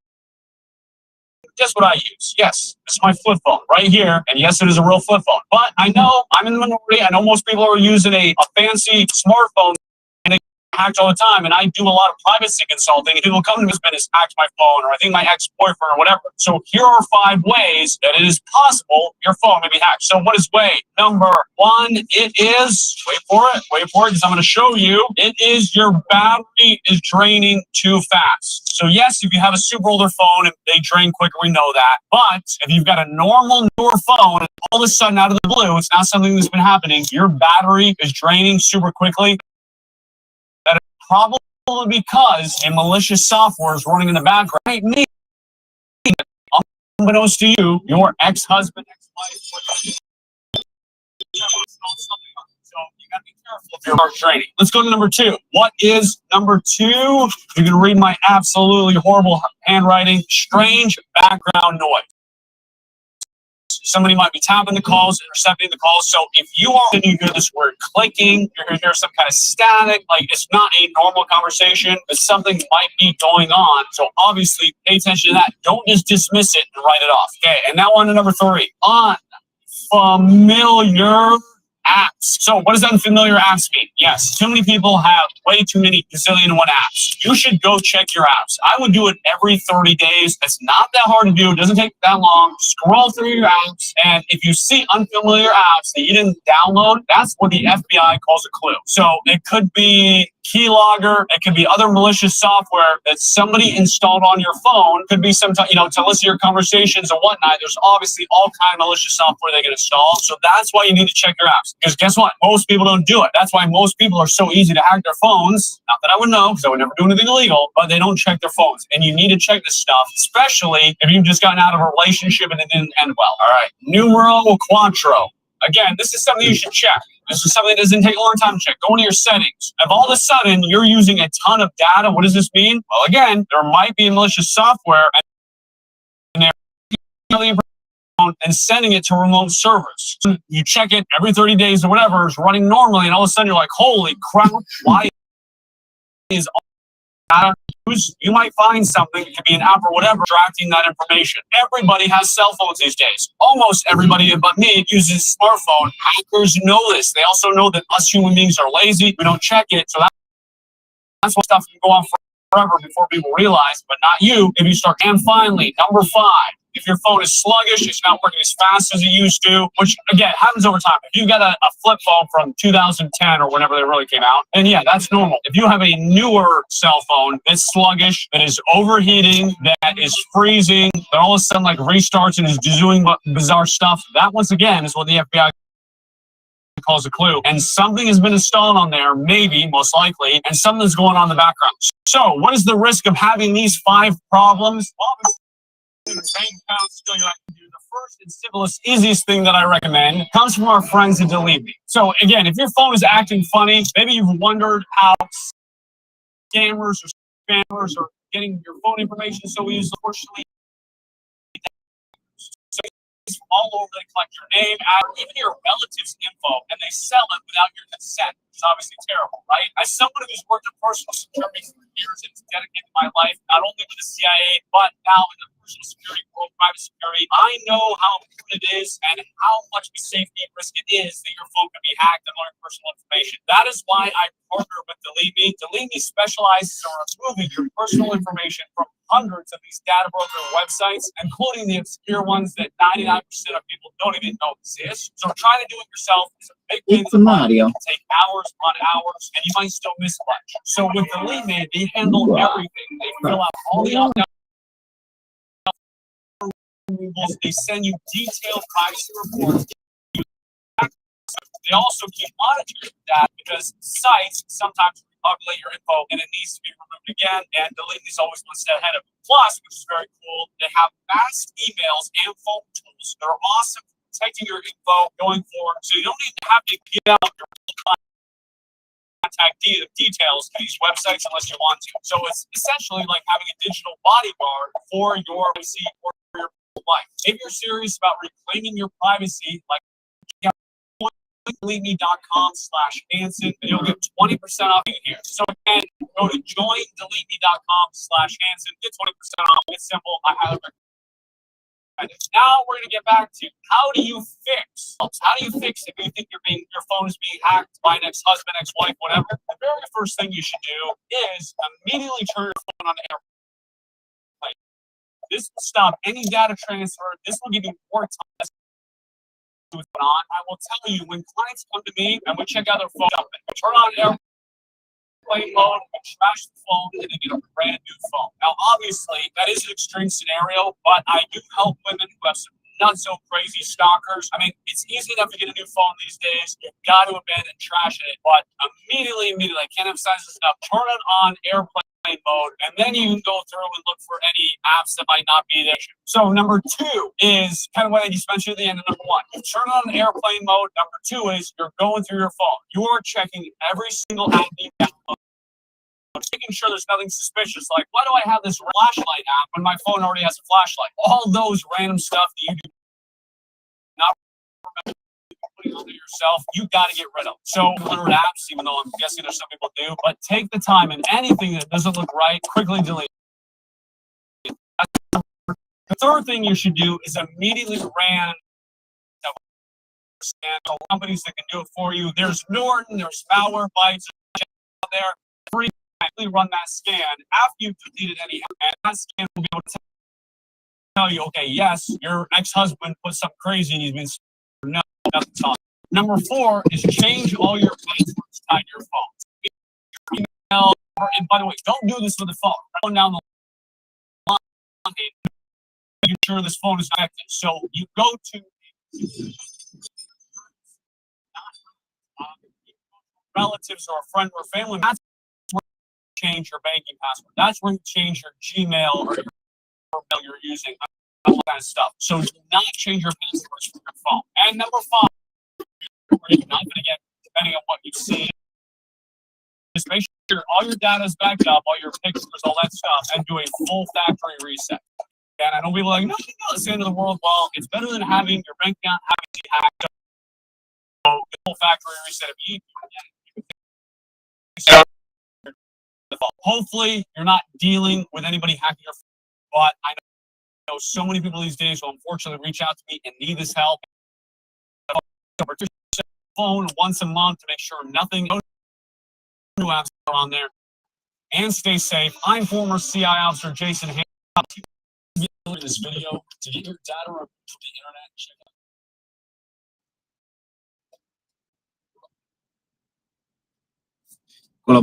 guess what I use? Yes, this is my flip phone right here, and yes, it is a real flip phone. But I know I'm in the minority. I know most people are using a fancy smartphone, and they get hacked all the time. And I do a lot of privacy consulting, and people come to me and has hacked my phone, or I think my ex-boyfriend, or whatever. So here are 5 ways that it is possible your phone may be hacked. So what is way? Number 1, it is, wait for it, because I'm going to show you, it is your battery is draining too fast. So yes, if you have a super older phone, they drain quicker, we know that. But if you've got a normal, newer phone, and all of a sudden out of the blue, it's not something that's been happening, your battery is draining super quickly, that is probably because a malicious software is running in the background. It may be, unbeknownst to you, your ex-husband, ex-wife, so you gotta be careful if you're training. Let's go to number 2. What is number 2? You can read my absolutely horrible handwriting. Strange background noise. Somebody might be tapping the calls, intercepting the calls. So if you are going to hear this word clicking, you're going to hear some kind of static, like it's not a normal conversation, but something might be going on. So obviously pay attention to that. Don't just dismiss it and write it off. Okay, and now on to number 3. Unfamiliar apps. So what does unfamiliar apps mean? Yes, too many people have way too many gazillion and 1 apps. You should go check your apps. I would do it every 30 days. It's not that hard to do. It doesn't take that long. Scroll through your apps, and if you see unfamiliar apps that you didn't download, that's what the FBI calls a clue. So it could be keylogger, it could be other malicious software that somebody installed on your phone. Could be some, to listen to your conversations and whatnot. There's obviously all kind of malicious software they can install. So that's why you need to check your apps. Because guess what? Most people don't do it. That's why most people are so easy to hack their phones. Not that I would know, because I would never do anything illegal, but they don't check their phones. And you need to check this stuff, especially if you've just gotten out of a relationship and it didn't end well. All right. Numero quattro. Again, this is something you should check. This is something that doesn't take a long time to check. Go into your settings. If all of a sudden you're using a ton of data, what does this mean? Well, again, there might be malicious software and they're and sending it to remote servers. You check it every 30 days or whatever, it's running normally, and all of a sudden you're like, holy crap, why is all data used? You might find something, it could be an app or whatever, extracting that information. Everybody has cell phones these days. Almost everybody but me uses a smartphone. Hackers know this. They also know that us human beings are lazy. We don't check it. So that's why stuff can go on forever before people realize, but not you if you start. And finally, number 5. If your phone is sluggish, it's not working as fast as it used to, which, again, happens over time. If you've got a flip phone from 2010 or whenever they really came out, then yeah, that's normal. If you have a newer cell phone that's sluggish, that is overheating, that is freezing, that all of a sudden like restarts and is doing bizarre stuff, that once again is what the FBI calls a clue. And something has been installed on there, maybe, most likely, and something's going on in the background. So what is the risk of having these 5 problems? Well, the first and simplest, easiest thing that I recommend comes from our friends at Delete Me. So again, if your phone is acting funny, maybe you've wondered how scammers or spammers are getting your phone information so easily. Unfortunately, from all over, they collect your name, even your relatives' info, and they sell it without your consent. It's obviously terrible, right? As someone who's worked in personal security for years and dedicated my life not only with the CIA but now in the personal security, world private security. I know how important it is and how much of a safety risk it is that your phone can be hacked and learn personal information. That is why I partner with Delete Me. Delete Me specializes in removing your personal information from hundreds of these data broker websites, including the obscure ones that 99% of people don't even know exist. So trying to do it yourself is a big pain in the butt. It can take hours on hours, and you might still miss much. So with Delete Me, they handle everything. They fill out all the opt-out rules. They send you detailed privacy reports. They also keep monitoring that because sites sometimes populate your info and it needs to be removed again, and Delete is always one step ahead of it. Plus, which is very cool, they have fast emails and phone tools that are awesome for protecting your info going forward, so you don't need to have to get out your contact details to these websites unless you want to. So it's essentially like having a digital bodyguard for your privacy or your life. If you're serious about reclaiming your privacy, like joindeleteme.com/Hanson, and you'll get 20% off here. So again, go to joindeleteme.com/Hanson, get 20% off. It's simple. I highly recommend it. Now we're going to get back to how do you fix? How do you fix if you think your phone is being hacked by an ex-husband, ex-wife, whatever? The very first thing you should do is immediately turn your phone on airplane. This will stop any data transfer. This will give you more time. On. I will tell you, when clients come to me and we check out their phone, we turn on airplane mode, we trash the phone, and they get a brand new phone. Now, obviously, that is an extreme scenario, but I do help women who have some not so crazy stalkers. I mean, it's easy enough to get a new phone these days. You've got to abandon trash it, but immediately, I can't emphasize this enough, turn it on airplane mode, and then you can go through and look for any apps that might not be there. So number 2 is kind of what I just mentioned at the end of number 1. You turn on airplane mode. Number 2 is you're going through your phone. You are checking every single app you download, making sure there's nothing suspicious. Like, why do I have this flashlight app when my phone already has a flashlight? All those random stuff that you do not remember putting onto yourself, you got to get rid of. So 100 apps, even though I'm guessing there's some people do, but take the time, and anything that doesn't look right, quickly delete. The third thing you should do is immediately ran companies that can do it for you. There's Norton, there's Malwarebytes out there. Frequently run that scan after you've deleted any, and that scan will be able to tell you, okay, yes, your ex-husband put something crazy and he's been no, nothing's on. Number 4 is change all your passwords tied to your phone. Your email, and by the way, don't do this with the phone. Going down the line, making sure this phone is connected. So you go to relatives or a friend or a family. That's where you change your banking password. That's where you change your Gmail or your email you're using. All that kind of stuff. So do not change your passwords from your phone. And number 5, you're not going to get, depending on what you see, just make sure all your data is backed up, all your pictures, all that stuff, and do a full factory reset. And I know people are like, no, it's the end of the world. Well, it's better than having your bank account having hacked. So the full factory reset. If you hopefully you're not dealing with anybody hacking your phone, but I know so many people these days will unfortunately reach out to me and need this help. Phone once a month to make sure nothing new apps are on there, and stay safe. I'm former CI officer Jason Hayes. This video to get your data removed from the internet. Check out Kalau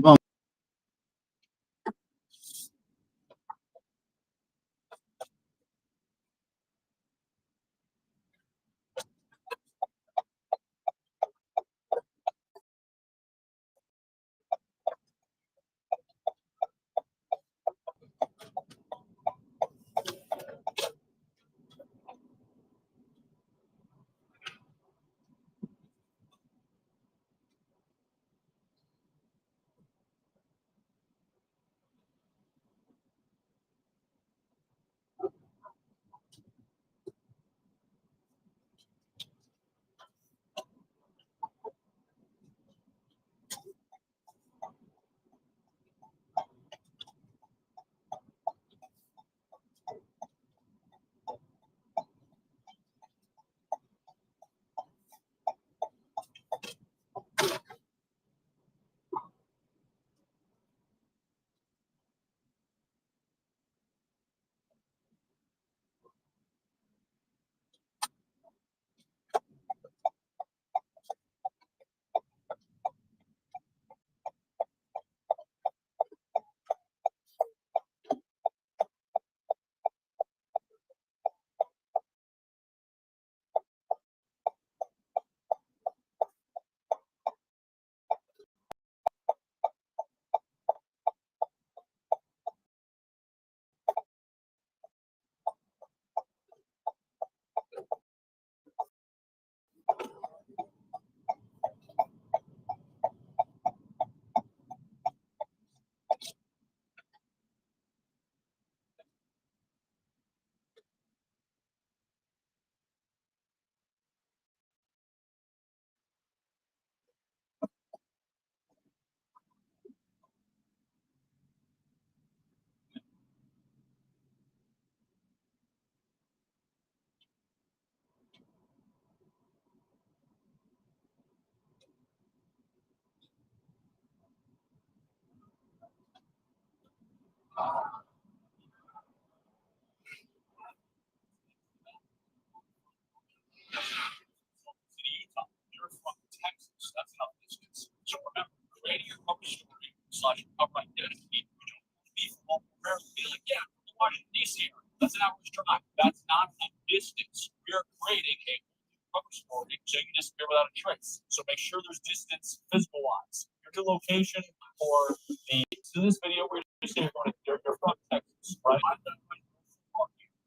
without a trace. So make sure there's distance physical wise. Your new location for this video, we're going to say you're from Texas, right?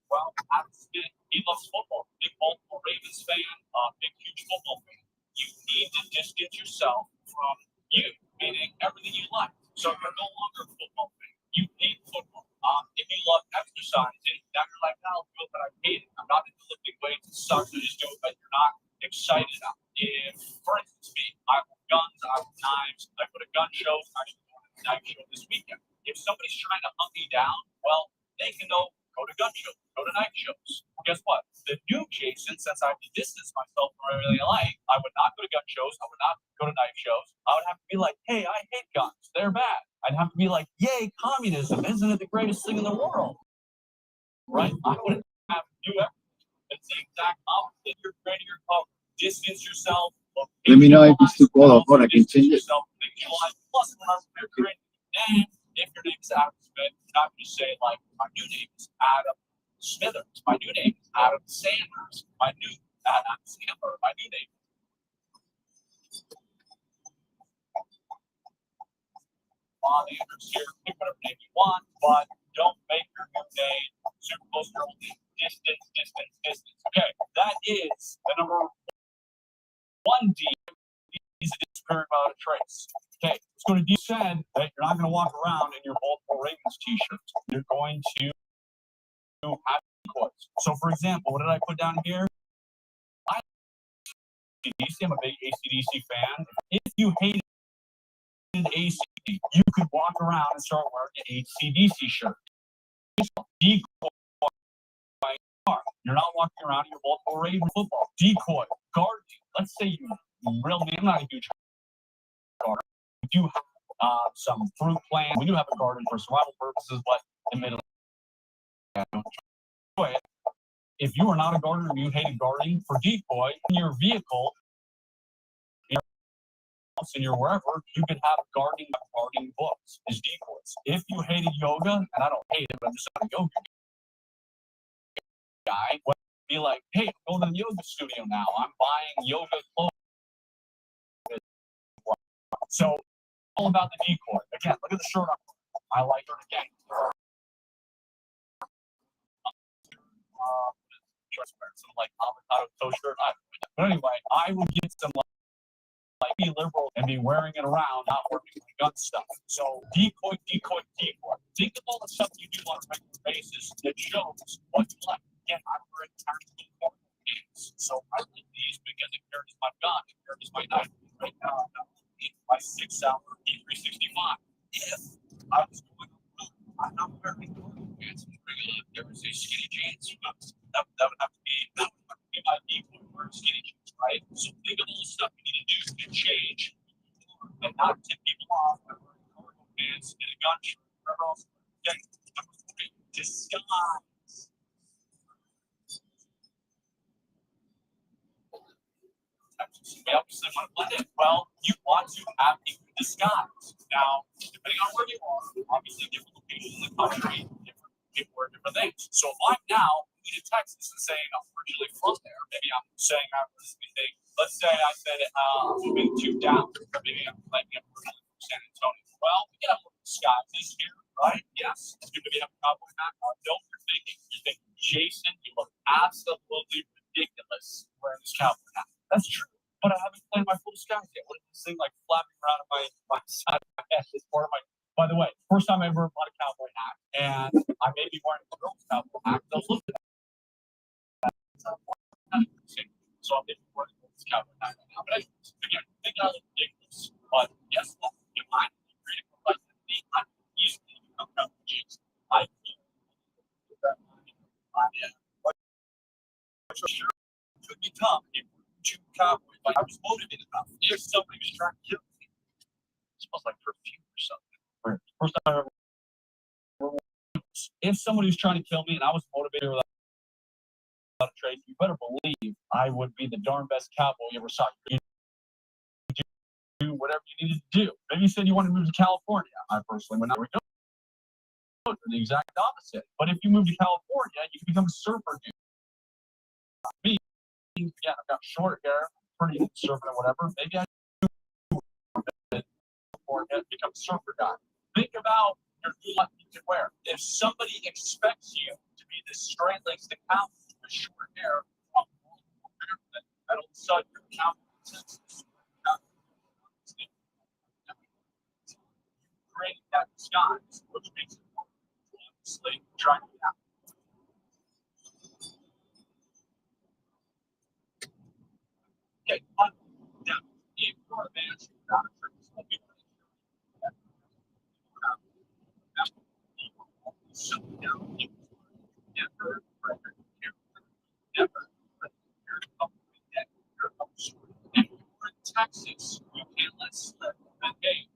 Well, he loves football. Big Baltimore Ravens fan, big huge football fan. You need to distance yourself from you, meaning everything you like. So you're no longer a football fan. You hate football. If you love exercising, now you're like, no, but I hate it. I'm not into lifting weights. It sucks to just do it, but you're not excited enough. If, for instance, me, I love guns, I love knives. I put a gun show. Actually, going to a knife show this weekend. If somebody's trying to hunt me down, well, they can go to gun shows, go to knife shows. Well, guess what? The new Jason, since I have to distance myself from everything I like, I would not go to gun shows. I would not go to knife shows. I would have to be like, hey, I hate guns. They're bad. I'd have to be like, yay, communism. Isn't it the greatest thing in the world? Right? I wouldn't have to do everything. It's the exact opposite. You're creating your cover. Distance yourself. Let me know if it's too cold or hot. I can change it. Plus, whenever you're creating your name, if your name is Adam Smith, you're not going to say, like, my new name is Adam Smithers. My new name is Adam Sanders. My new Adam Sandler. My new name. Anders here. Pick whatever name you want, but don't make your new name super close to your old name. Distance. Okay, that is the number 1D. Is disappearing without a trace. Okay, let's go to D. Said that you're not going to walk around in your Baltimore Ravens t-shirt. You're going to have decoys. So, for example, what did I put down here? I'm a big AC/DC fan. If you hated AC, you could walk around and start wearing an AC/DC shirt. Decoy. You're not walking around in your Baltimore Ravens football. Decoy. Gardening. Let's say you really, I'm not a huge gardener. We do have some fruit plants. We do have a garden for survival purposes, but admittedly, if you are not a gardener and you hated gardening, for decoy, in your vehicle, in your house, in your wherever, you can have gardening books as decoys. If you hated yoga, and I don't hate it, but I'm just not a yoga guy, well, be like, hey, I'm going to the yoga studio now. I'm buying yoga clothes. So, all about the decoy. Again, look at the shirt. I like it again. Some like avocado toast shirt. But anyway, I would get some like be liberal and be wearing it around, not working with gun stuff. So decoy. Think of all the stuff you do on a regular basis that shows what you like. Again, I'm wearing tactical games. So I like these because it carries my gun, it carries my knife. Right now, I'm my 6-hour E365. If I was going I'm not wearing pants. There was a skinny jeans. That would have to be my default for skinny jeans, right? So think of all the stuff you need to do to change and not tip people off by wearing cargo pants and a gun shirt. Whatever else. Okay, number 3, disguise. We obviously want to blend in. Well, you want to have a disguise. Now, depending on where you are, obviously different locations in the country, different people wear different things. So if I'm now moving to Texas and saying I'm originally from there, maybe I'm saying I'm originally, let's say I said I'm moving to Dallas, maybe I'm claiming I'm originally from San Antonio. Well, we get a little disguises here, right? Yes, it's good to be a cowboy hat. I know you're thinking, Jason, you look absolutely ridiculous wearing this cowboy hat. That's true. But I haven't played my full disguise yet. What is this thing like flapping around on my side of my head? It's part of my. By the way, first time I ever bought a cowboy hat, and I may be wearing a girl's cowboy hat. I was looking at that. So I'm maybe wearing this cowboy hat right now. But anyways, again, I think I look ridiculous. But yes, in my critical life, I'm easily become cowboy jeans. I feel that sure could become a true cowboy. Like I was motivated enough. If somebody was trying to kill me, it smells like perfume or something. First time I ever. If somebody was trying to kill me and I was motivated without a trace, you better believe I would be the darn best cowboy you ever saw. You do whatever you needed to do. Maybe you said you wanted to move to California. I personally would not go. The exact opposite. But if you move to California, you can become a surfer dude. Me, yeah, I've got short hair, pretty conservative, whatever. Maybe I do or become a surfer guy. Think about your new life you can wear. If somebody expects you to be this straight-laced accountant with short hair, and all of a sudden your accountant creating that disguise, which makes it more obviously trying it out. Okay, but now, if you're a manager, not a trick, so now never, if you're in Texas, you can't let slip that hey,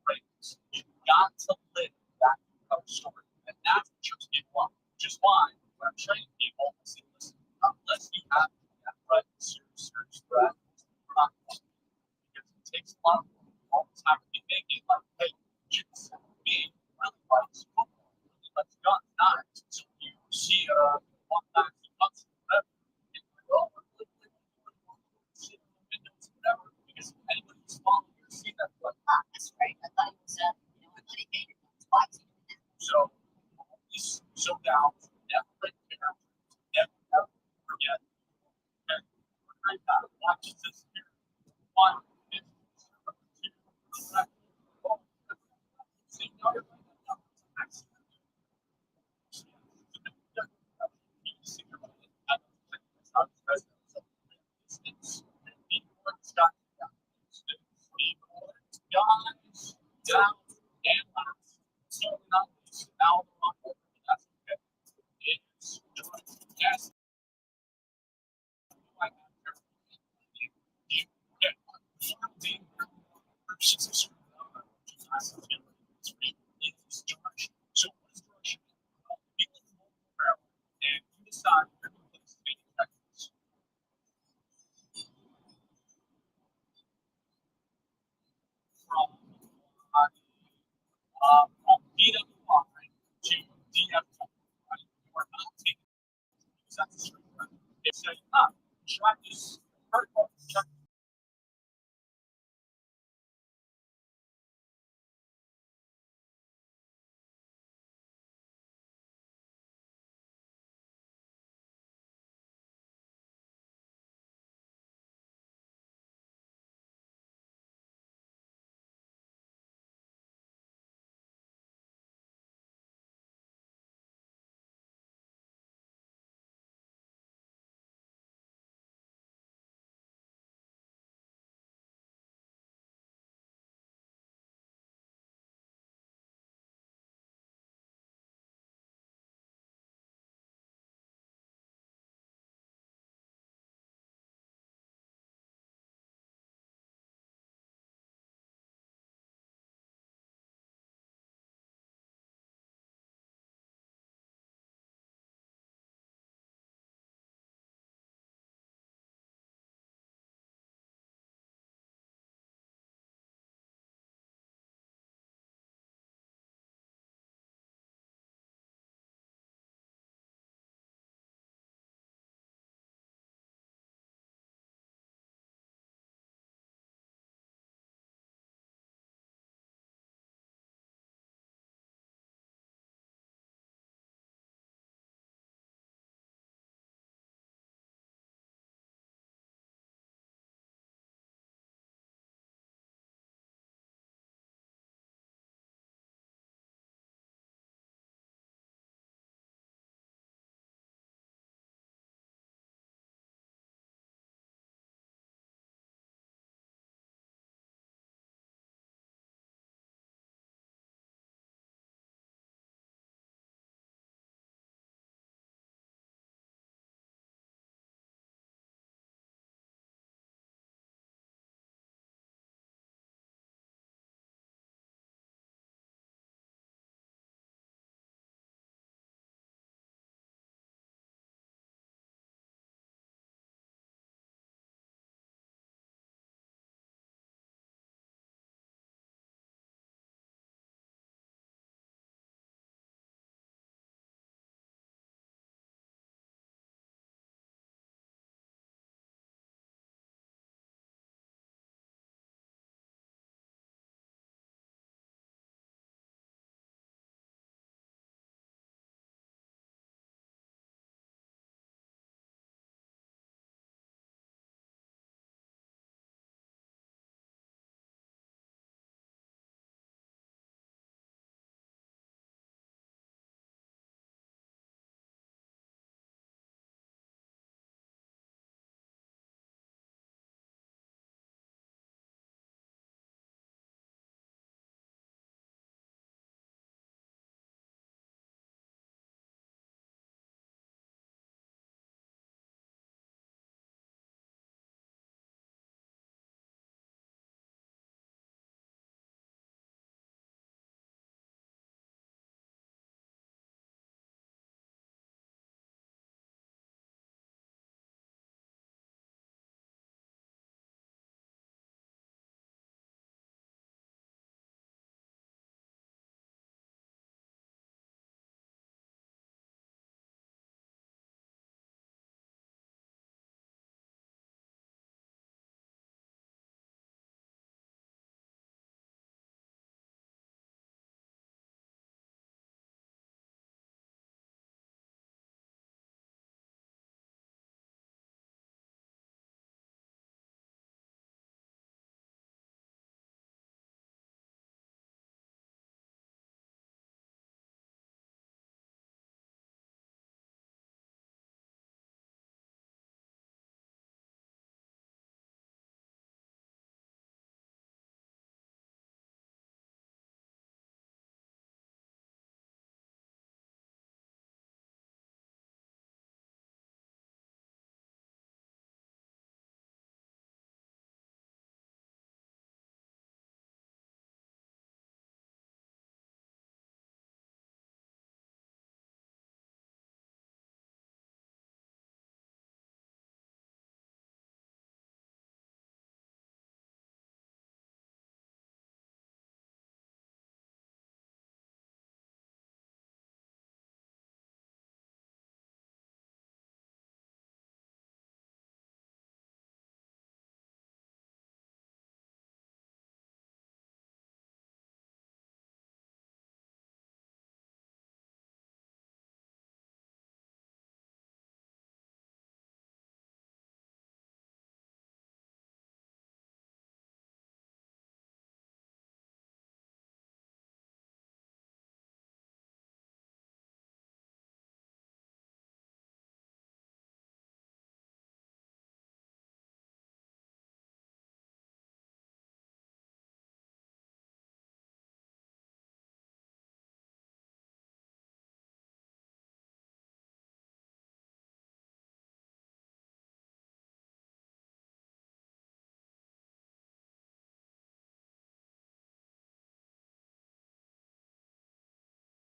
rates. You got to live that cover story. And that's what trips people up. Which is why when I'm training people, I say, listen, unless you have that right serious threat, we're not going to, because it takes a lot of all the time to be thinking like, hey, you can be really likes football, really likes guns, knives. So you see one knife, two guns, whatever, and you're like, oh, sit in the windows, whatever, because anybody who's following you see that, like, that's right. I thought it was, litigated. So, always so down, never let care, never forget. Okay, we're going to watch this here. One is down and last. So not least, now that's okay. It's yes. So what is direction? People and you decide you're going to speak Texas. From DWI to DFW, you are not taking because that's a straight line. They say, try this vertical, check